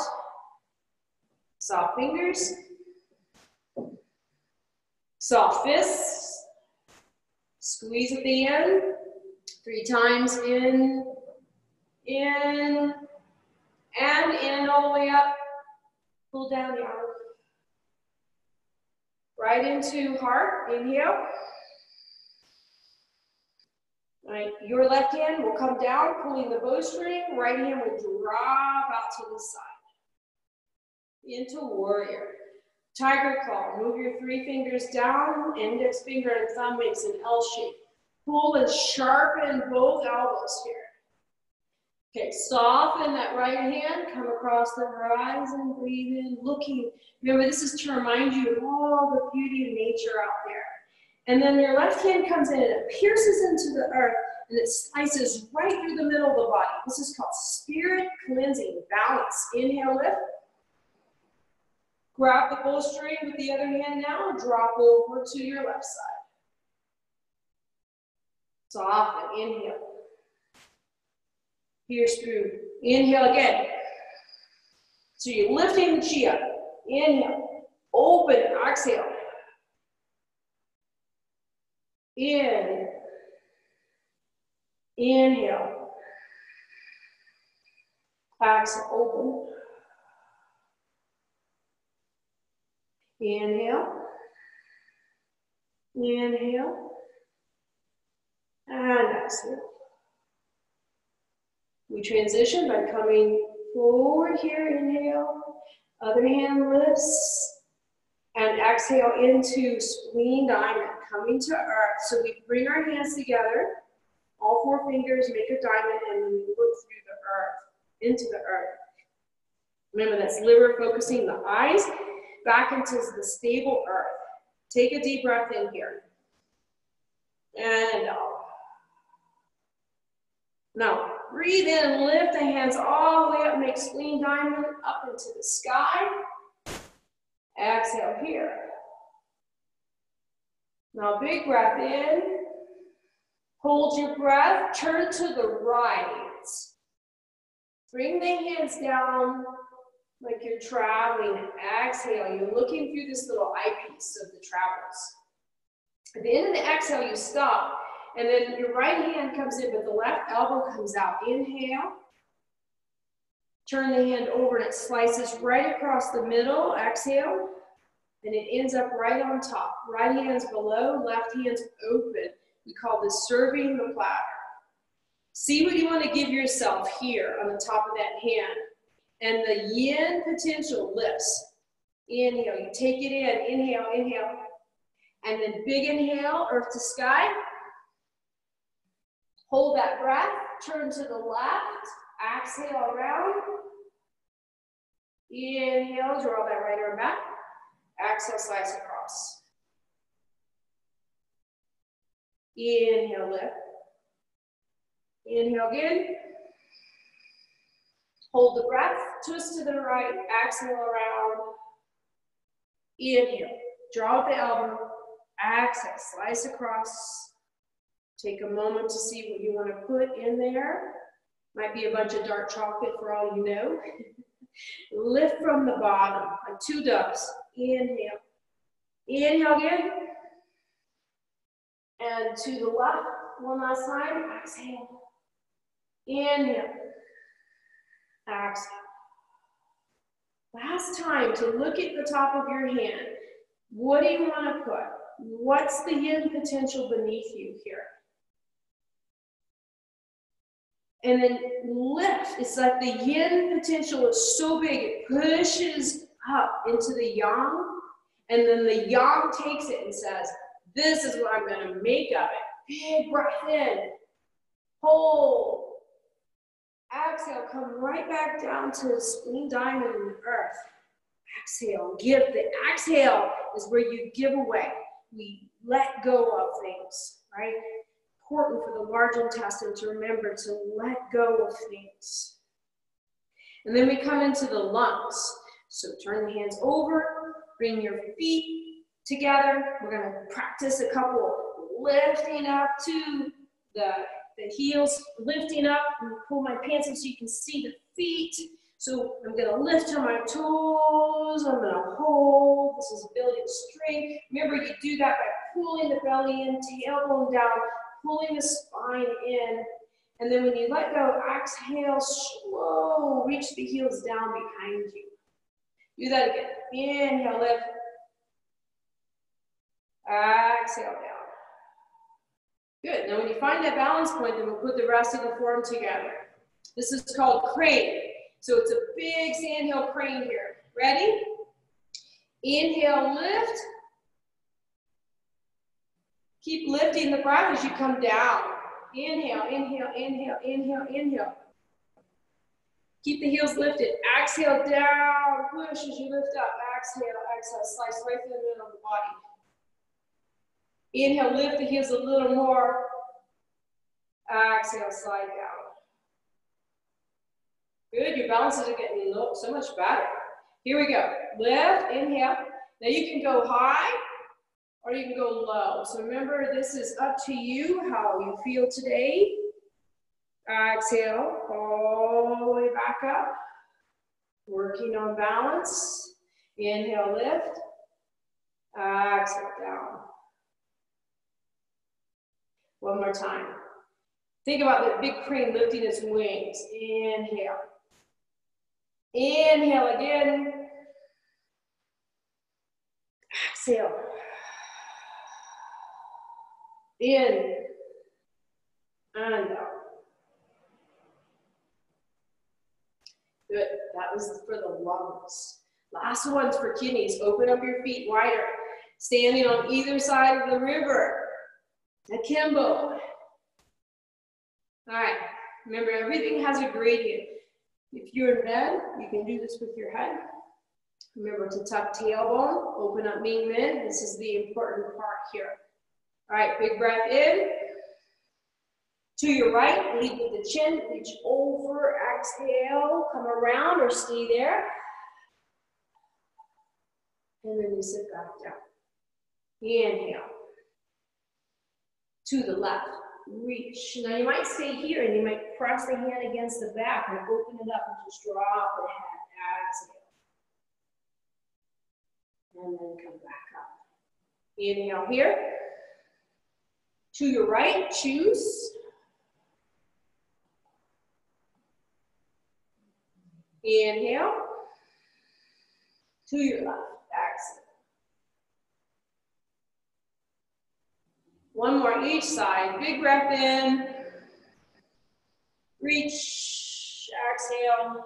Soft fingers. Soft fists. Squeeze at the end. 3 times in, and in all the way up. Pull down the arm. Right into heart. Inhale. All right, your left hand will come down, pulling the bowstring. Right hand will drop out to the side. Into warrior. Tiger claw. Move your 3 fingers down. Index finger and thumb makes an L shape. Pull and sharpen both elbows here. Okay, soften that right hand. Come across the horizon. Breathe in, looking. Remember, this is to remind you of all the beauty of nature out there. And then your left hand comes in and it pierces into the earth and it slices right through the middle of the body. This is called spirit cleansing balance. Inhale, lift. Grab the bowstring with the other hand now and drop over to your left side. Soften, inhale. Pierce through. Inhale again. So you're lifting the chi up. Inhale. Open, exhale. In. Inhale. Exhale, open. Inhale. Inhale. And exhale. We transition by coming forward here, inhale. Other hand lifts. And exhale into spleen diamond, coming to earth. So we bring our hands together. All 4 fingers make a diamond and then we look through the earth, into the earth. Remember, that's liver focusing the eyes back into the stable earth. Take a deep breath in here. And out. Now, breathe in, lift the hands all the way up, make spleen diamond up into the sky. Exhale here. Now, big breath in. Hold your breath, turn to the right. Bring the hands down like you're traveling. Exhale, you're looking through this little eyepiece of the travels. At the end of the exhale, you stop. And then your right hand comes in, but the left elbow comes out. Inhale. Turn the hand over and it slices right across the middle. Exhale. And it ends up right on top. Right hand's below, left hand's open. We call this serving the platter. See what you want to give yourself here on the top of that hand. And the yin potential lifts. Inhale, you take it in. Inhale, inhale. And then big inhale, earth to sky. Hold that breath, turn to the left, exhale around. Inhale, draw that right arm back. Exhale, slice across. Inhale, lift. Inhale again. Hold the breath, twist to the right, exhale around. Inhale, draw out the elbow, exhale, slice across. Take a moment to see what you want to put in there. Might be a bunch of dark chocolate for all you know. Lift from the bottom, like 2 doves. Inhale. Inhale again. And to the left, one last time. Exhale. Inhale. Exhale. Last time to look at the top of your hand. What do you want to put? What's the yin potential beneath you here? And then lift. It's like the yin potential is so big, it pushes up into the yang, and then the yang takes it and says, this is what I'm going to make of it. Big breath in. Hold. Exhale, come right back down to spinning diamond in the earth. Exhale, give. The exhale is where you give away. We let go of things, right? Important for the large intestine to remember to let go of things. And then we come into the lungs. So turn the hands over, bring your feet together. We're going to practice a couple lifting up to the heels, lifting up, and pull my pants up so you can see the feet. So I'm going to lift to my toes, I'm going to hold. This is building strength. Remember, you do that by pulling the belly in, tailbone down, pulling the spine in. And then when you let go, exhale, slow, reach the heels down behind you. Do that again. Inhale, lift. Exhale, down. Good. Now when you find that balance point, then we'll put the rest of the form together. This is called crane. So it's a big sandhill crane here. Ready? Inhale, lift. Keep lifting the breath as you come down. Inhale, inhale, inhale, inhale, inhale. Keep the heels lifted. Exhale, down. Push as you lift up. Exhale, exhale. Slice right through the middle of the body. Inhale, lift the heels a little more. Exhale, slide down. Good, your balances are getting so much better. Here we go. Lift, inhale. Now you can go high or you can go low. So remember, this is up to you, how you feel today. Exhale, all the way back up. Working on balance. Inhale, lift. Exhale, down. One more time. Think about the big crane lifting its wings. Inhale. Inhale again. Exhale. In and out. Good. That was for the lungs. Last one's for kidneys. Open up your feet wider. Standing on either side of the river. Akimbo. All right. Remember, everything has a gradient. If you're in bed, you can do this with your head. Remember to tuck tailbone, open up Ming Men. This is the important part here. All right, big breath in. To your right, lead with the chin, reach over, exhale, come around or stay there. And then you sit back down. Inhale. To the left, reach. Now you might stay here and you might press the hand against the back and open it up and just drop the head, exhale. And then come back up. Inhale here. To your right, choose. Inhale. To your left, exhale. One more each side. Big breath in. Reach. Exhale.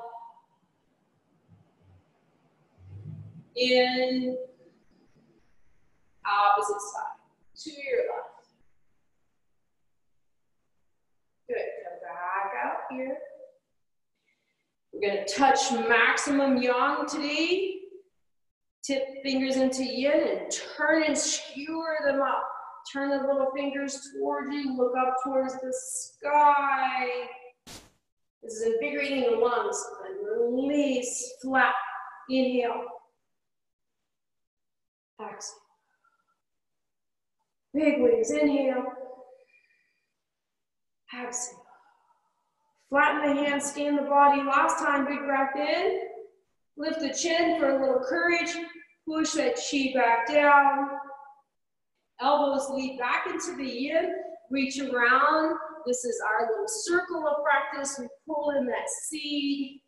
In. Opposite side. To your left. Good. Come back out here. We're going to touch maximum yang today. Tip fingers into yin and turn and skewer them up. Turn the little fingers towards you. Look up towards the sky. This is invigorating the lungs. And release. Flat. Inhale. Exhale. Big wings. Inhale. Exhale. Flatten the hands, scan the body. Last time, big breath in. Lift the chin for a little courage. Push that chi back down. Elbows lead back into the yin. Reach around. This is our little circle of practice. We pull in that seed.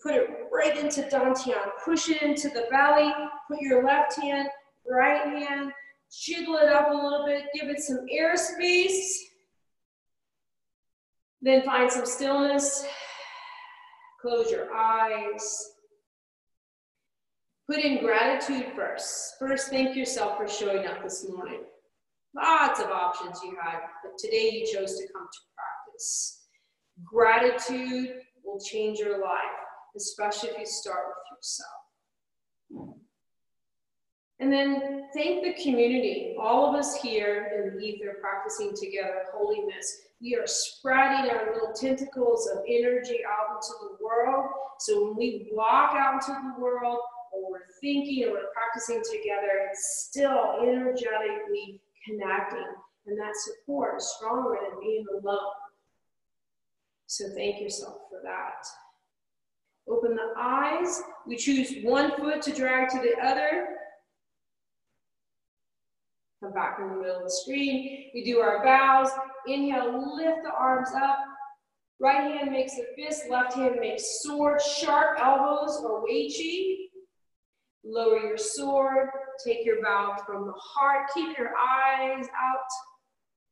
Put it right into Dantian. Push it into the belly. Put your left hand, right hand, jiggle it up a little bit. Give it some air space. Then find some stillness. Close your eyes. Put in gratitude first. First, thank yourself for showing up this morning. Lots of options you had, but today you chose to come to practice. Gratitude will change your life, especially if you start with yourself. And then thank the community. All of us here in the ether practicing together holiness. We are spreading our little tentacles of energy out into the world. So when we walk out into the world, or we're thinking or we're practicing together, it's still energetically connecting. And that support is stronger than being alone. So thank yourself for that. Open the eyes. We choose one foot to drag to the other. Come back in the middle of the screen. We do our bows. Inhale, lift the arms up. Right hand makes a fist, left hand makes sword. Sharp elbows or Wei Qi. Lower your sword. Take your bow from the heart. Keep your eyes out.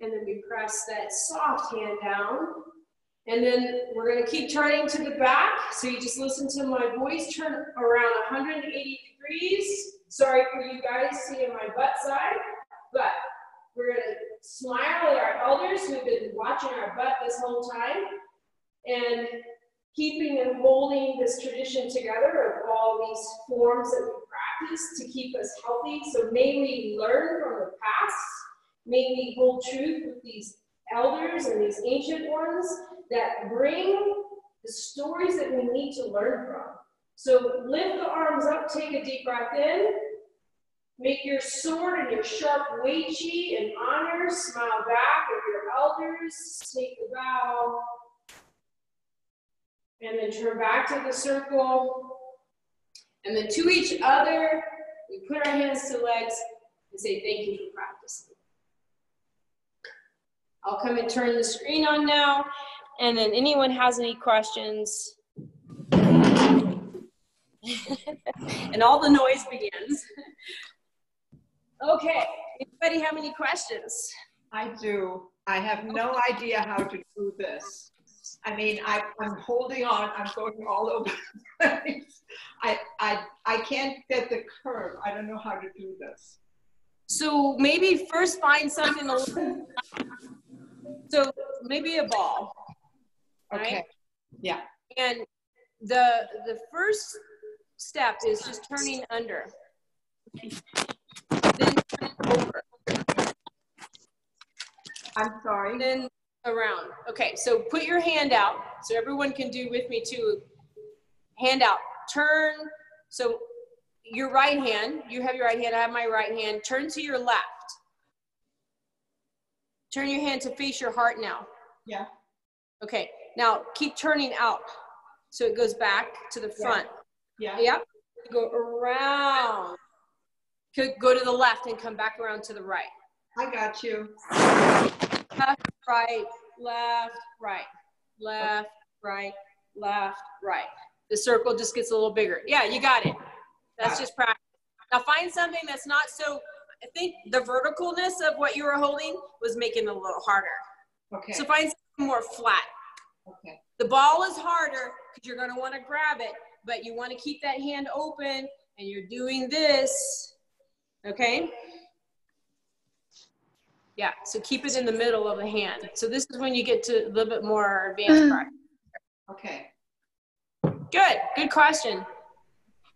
And then we press that soft hand down. And then we're going to keep turning to the back. So you just listen to my voice. Turn around 180 degrees. Sorry for you guys seeing my butt side. But we're going to smile at our elders who've been watching our butt this whole time. And keeping and holding this tradition together of all these forms that we practice to keep us healthy. So may we learn from the past. May we hold truth with these elders and these ancient ones that bring the stories that we need to learn from. So lift the arms up, take a deep breath in. Make your sword and your sharp Wei Qi in honor. Smile back at your elders. Take the bow. And then turn back to the circle. And then to each other, we put our hands to legs and say thank you for practicing. I'll come and turn the screen on now. And then anyone has any questions. And all the noise begins. Okay, anybody have any questions? I do. I have no idea how to do this. I mean, I'm holding on, I'm going all over the place. I can't get the curve. I don't know how to do this. So maybe first find something a little, so maybe a ball. Right? Okay, yeah. And the first step is just turning under. Then turn over. I'm sorry. Then around. Okay, so put your hand out so everyone can do with me too. Hand out. Turn. So your right hand, you have your right hand, I have my right hand. Turn to your left. Turn your hand to face your heart now. Yeah. Okay, now keep turning out. So it goes back to the front. Yeah. Yep. Go around. Could go to the left and come back around to the right. I got you. Left, right, left, right, left, right, left, right. The circle just gets a little bigger. Yeah, you got it. That's just practice. Now find something that's not so, I think the verticalness of what you were holding was making it a little harder. Okay. So find something more flat. Okay. The ball is harder because you're going to want to grab it, but you want to keep that hand open and you're doing this. Okay? Yeah, so keep it in the middle of the hand. So this is when you get to a little bit more advanced practice. Okay. Good, good question.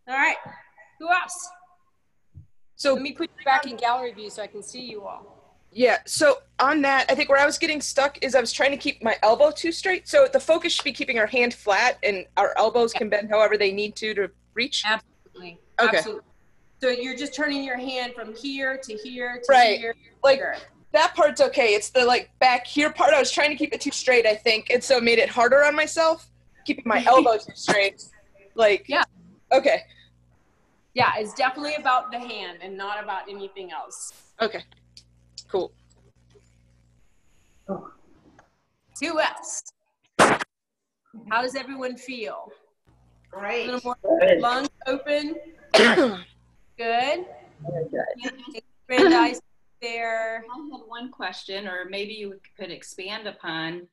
All right, who else? So let me put you back in gallery view so I can see you all. Yeah, so on that, I think where I was getting stuck is I was trying to keep my elbow too straight. So the focus should be keeping our hand flat and our elbows can bend however they need to reach. Absolutely, okay. Absolutely. So you're just turning your hand from here to here to right. here. Like that part's okay. It's the like back here part. I was trying to keep it too straight, I think. And so it made it harder on myself, keeping my elbow too straight. Like, yeah. Okay. Yeah, it's definitely about the hand and not about anything else. Okay, cool. Oh. Who else? How does everyone feel? A Great. little more Good. lungs open. Good. Very good. Brandeis there. I had one question, or maybe you could expand upon.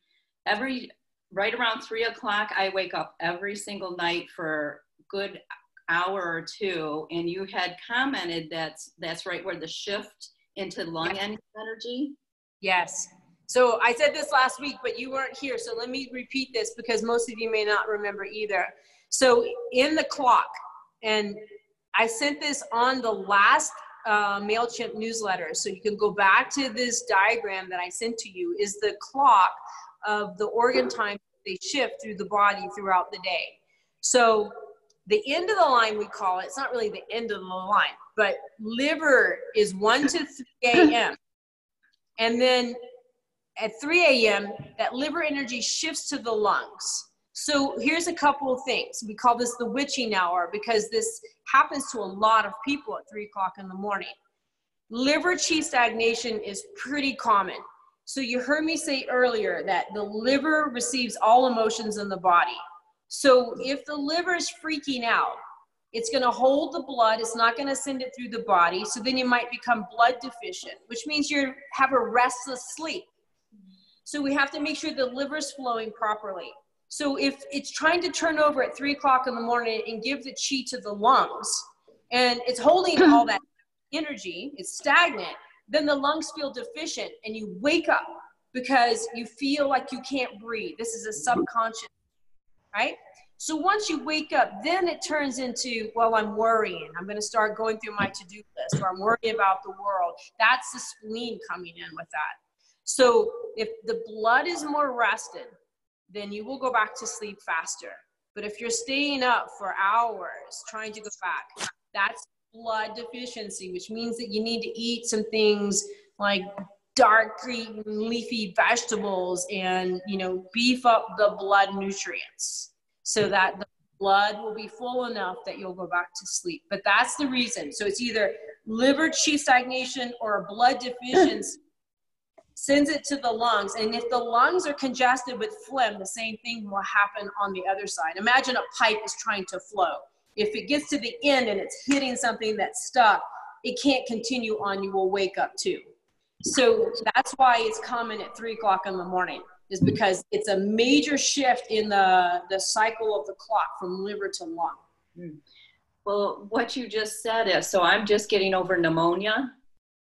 Right around 3 o'clock, I wake up every single night for a good hour or two, and you had commented that's right where the shift into lung energy. Yes. So I said this last week, but you weren't here. So let me repeat this because most of you may not remember either. So in the clock, and I sent this on the last MailChimp newsletter. So you can go back to this diagram that I sent to you, is the clock of the organ time they shift through the body throughout the day. So the end of the line, we call it, it's not really the end of the line, but liver is 1 to 3 a.m. And then at 3 a.m., that liver energy shifts to the lungs. So here's a couple of things. We call this the witching hour because this happens to a lot of people at 3 o'clock in the morning. Liver qi stagnation is pretty common. So you heard me say earlier that the liver receives all emotions in the body. So if the liver is freaking out, it's going to hold the blood. It's not going to send it through the body. So then you might become blood deficient, which means you have a restless sleep. So we have to make sure the liver's flowing properly. So if it's trying to turn over at 3 o'clock in the morning and give the qi to the lungs, and it's holding all that energy, it's stagnant, then the lungs feel deficient and you wake up because you feel like you can't breathe. This is a subconscious, right? So once you wake up, then it turns into, well, I'm worrying. I'm going to start going through my to-do list, or I'm worrying about the world. That's the spleen coming in with that. So if the blood is more rested, then you will go back to sleep faster. But if you're staying up for hours trying to go back, that's blood deficiency, which means that you need to eat some things like dark green leafy vegetables and, you know, beef up the blood nutrients so that the blood will be full enough that you'll go back to sleep. But that's the reason. So it's either liver qi stagnation or a blood deficiency sends it to the lungs. And if the lungs are congested with phlegm, the same thing will happen on the other side. Imagine a pipe is trying to flow. If it gets to the end and it's hitting something that's stuck, it can't continue on, you will wake up too. So that's why it's common at 3 o'clock in the morning, is because it's a major shift in the cycle of the clock from liver to lung. Well, what you just said is, so I'm just getting over pneumonia.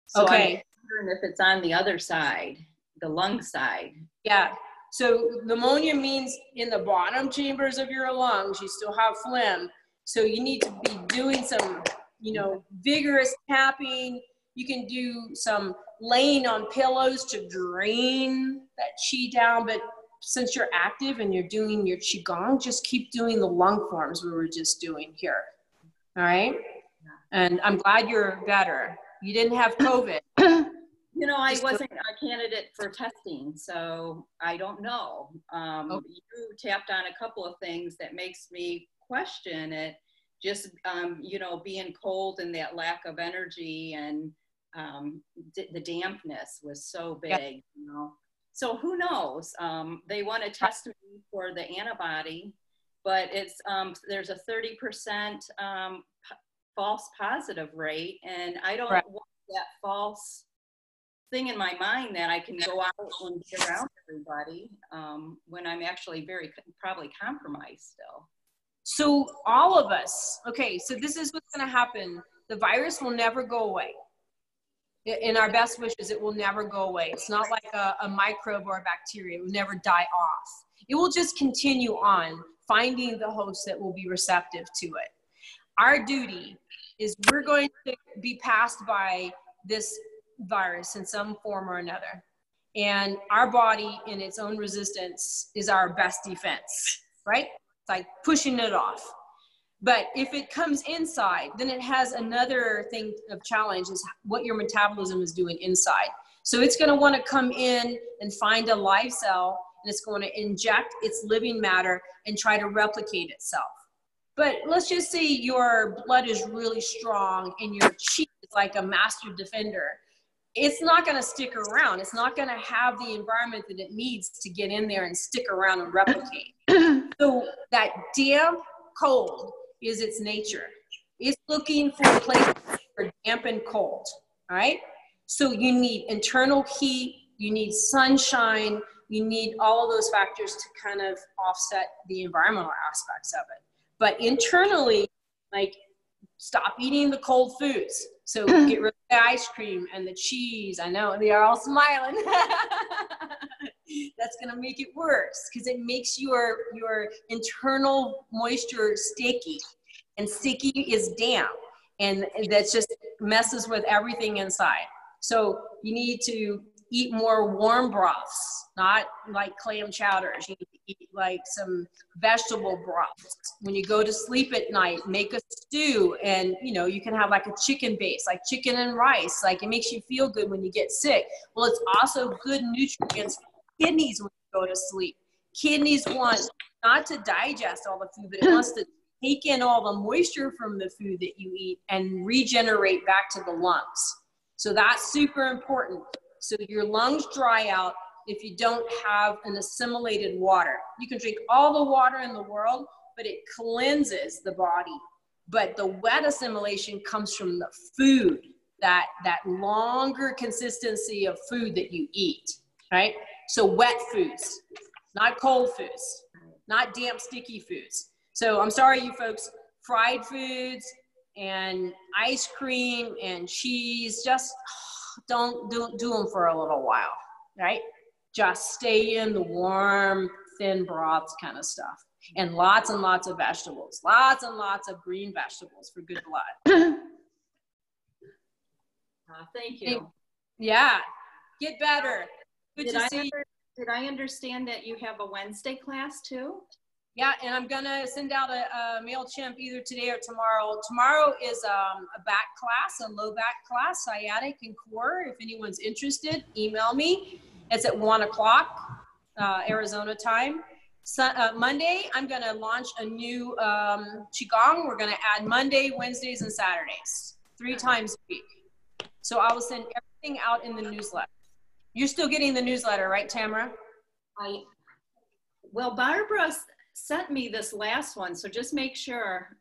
So Okay. I'm wondering if it's on the other side, the lung side. Yeah. So pneumonia means in the bottom chambers of your lungs, you still have phlegm. So you need to be doing some, you know, vigorous tapping. You can do some laying on pillows to drain that qi down. But since you're active and you're doing your qigong, just keep doing the lung forms we were just doing here. All right. And I'm glad you're better. You didn't have COVID. You know, I wasn't a candidate for testing, so I don't know. You tapped on a couple of things that makes me question it. Just, you know, being cold and that lack of energy and the dampness was so big, you know. So who knows? They want to test me for the antibody, but it's there's a 30% false positive rate, and I don't want that false thing in my mind that I can go out and be around everybody when I'm actually probably compromised still. So all of us, okay, so this is what's going to happen. The virus will never go away. In our best wishes, it will never go away. It's not like a microbe or a bacteria. It will never die off. It will just continue on finding the host that will be receptive to it. Our duty is we're going to be passed by this virus in some form or another. And our body in its own resistance is our best defense, right? It's like pushing it off. But if it comes inside, then it has another thing of challenge is what your metabolism is doing inside. So it's going to want to come in and find a live cell, and it's going to inject its living matter and try to replicate itself. But let's just say your blood is really strong and your qi is like a master defender. It's not going to stick around. It's not going to have the environment that it needs to get in there and stick around and replicate. So that damp, cold is its nature. It's looking for places that are damp and cold, all right? So you need internal heat, you need sunshine, you need all of those factors to kind of offset the environmental aspects of it. But internally, like, stop eating the cold foods. So get rid of the ice cream and the cheese. I know they are all smiling. That's gonna make it worse because it makes your internal moisture sticky, and sticky is damp, and that just messes with everything inside. So you need to eat more warm broths, not like clam chowders. You need to eat like some vegetable broths. When you go to sleep at night, make a stew, and you know, you can have like a chicken base, like chicken and rice. Like, it makes you feel good when you get sick. Well, it's also good nutrients for kidneys when you go to sleep. Kidneys want not to digest all the food, but it wants to take in all the moisture from the food that you eat and regenerate back to the lungs. So that's super important. So your lungs dry out if you don't have an assimilated water. You can drink all the water in the world, but it cleanses the body. But the wet assimilation comes from the food, that longer consistency of food that you eat, right? So wet foods, not cold foods, not damp, sticky foods. So I'm sorry, you folks, fried foods and ice cream and cheese, just don't do them for a little while, right? Just stay in the warm, thin broths kind of stuff. And lots of vegetables, lots and lots of green vegetables for good blood. Thank you. Yeah, get better. Good to see you. Did I understand that you have a Wednesday class too? Yeah, and I'm gonna send out a MailChimp either today or tomorrow. Tomorrow is a back class, a low back class, sciatic and core. If anyone's interested, email me. It's at 1 o'clock Arizona time. So, Monday, I'm gonna launch a new Qigong. We're gonna add Monday, Wednesdays, and Saturdays, 3 times a week. So I will send everything out in the newsletter. You're still getting the newsletter, right, Tamara? Well, Barbara sent me this last one, so just make sure.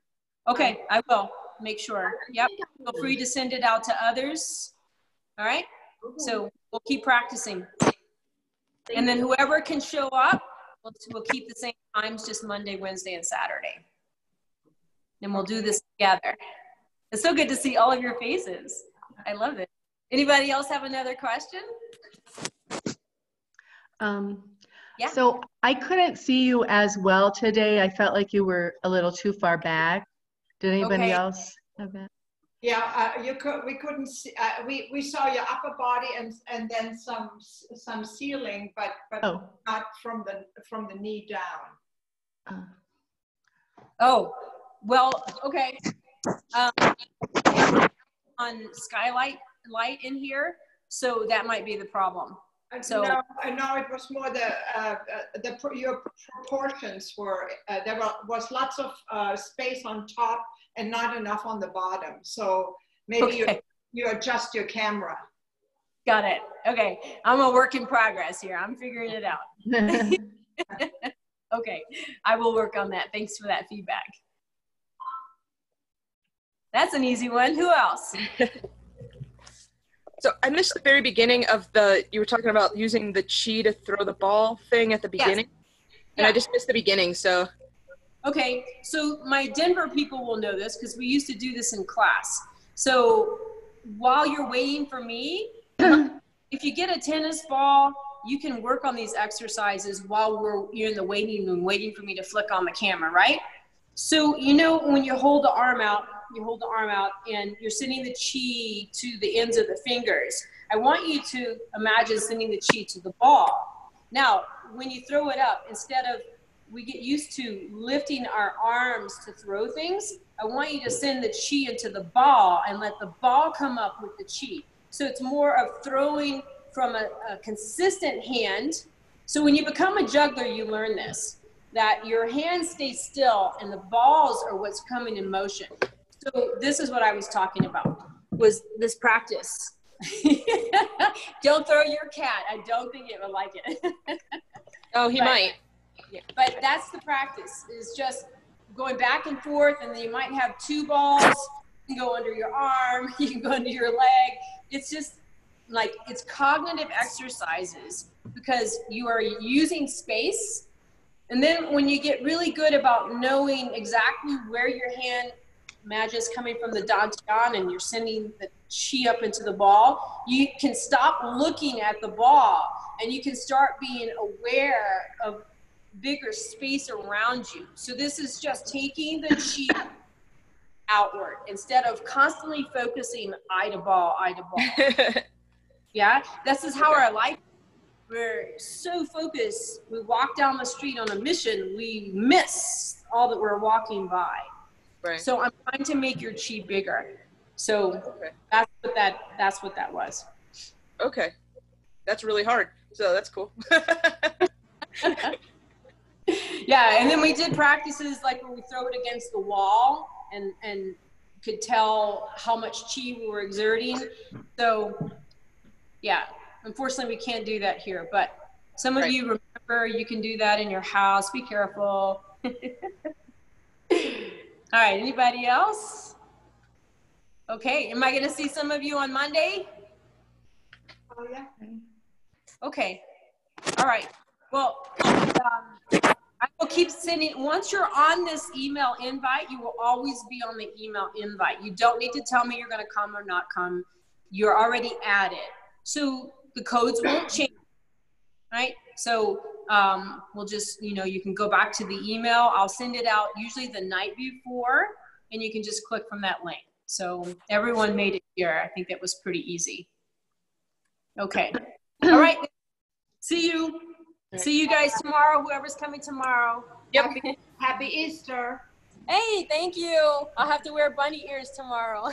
Okay, I will make sure. Yep, feel free to send it out to others. All right, so we'll keep practicing. And then whoever can show up, we'll keep the same times, just Monday, Wednesday, and Saturday. And we'll do this together. It's so good to see all of your faces. I love it. Anybody else have another question? Yeah. So I couldn't see you as well today. I felt like you were a little too far back. Did anybody else have that? Yeah, we couldn't see. We saw your upper body and then some ceiling, but not from the knee down. Oh, well, okay. On skylight light in here, so that might be the problem. So no, it was more your proportions were there was lots of space on top and not enough on the bottom. So maybe you adjust your camera. Got it. Okay, I'm a work in progress here. I'm figuring it out. Okay, I will work on that. Thanks for that feedback. That's an easy one. Who else? So I missed the very beginning of you were talking about using the chi to throw the ball thing at the beginning. Yes. And I just missed the beginning, so. Okay, so my Denver people will know this because we used to do this in class. So while you're waiting for me, if you get a tennis ball, you can work on these exercises while you're in the waiting room, waiting for me to flick on the camera, right? So, you know, when you hold the arm out, and you're sending the chi to the ends of the fingers. I want you to imagine sending the chi to the ball. Now, when you throw it up, instead of, we get used to lifting our arms to throw things, I want you to send the chi into the ball and let the ball come up with the chi. So it's more of throwing from a consistent hand. So when you become a juggler, you learn this, that your hands stay still and the balls are what's coming in motion. So this is what I was talking about, was this practice. Don't throw your cat. I don't think it would like it. Oh, he might. Yeah, but that's the practice, is just going back and forth, and then you might have 2 balls. You can go under your arm, you can go under your leg. It's just like, it's cognitive exercises because you are using space. And then when you get really good about knowing exactly where your hand, imagine it's coming from the dantian and you're sending the chi up into the ball, you can stop looking at the ball and you can start being aware of bigger space around you. So this is just taking the chi outward instead of constantly focusing eye to ball, eye to ball. Yeah, this is how our life, we're so focused, we walk down the street on a mission, we miss all that we're walking by. Right. So I'm trying to make your chi bigger. So that's what that was. Okay. That's really hard. So that's cool. Yeah, and then we did practices like where we throw it against the wall and could tell how much chi we were exerting. So yeah, unfortunately we can't do that here, but some of you remember you can do that in your house. Be careful. All right, anybody else? Okay, am I gonna see some of you on Monday? Oh, yeah. Okay, all right. Well, I will keep sending, once you're on this email invite, you will always be on the email invite. You don't need to tell me you're gonna come or not come. You're already added. So the codes won't change, right? So we'll just, you know, you can go back to the email. I'll send it out usually the night before, and you can just click from that link. So everyone made it here. I think that was pretty easy. Okay. All right. See you. See you guys tomorrow, whoever's coming tomorrow. Yep. Happy Easter. Hey, thank you. I'll have to wear bunny ears tomorrow.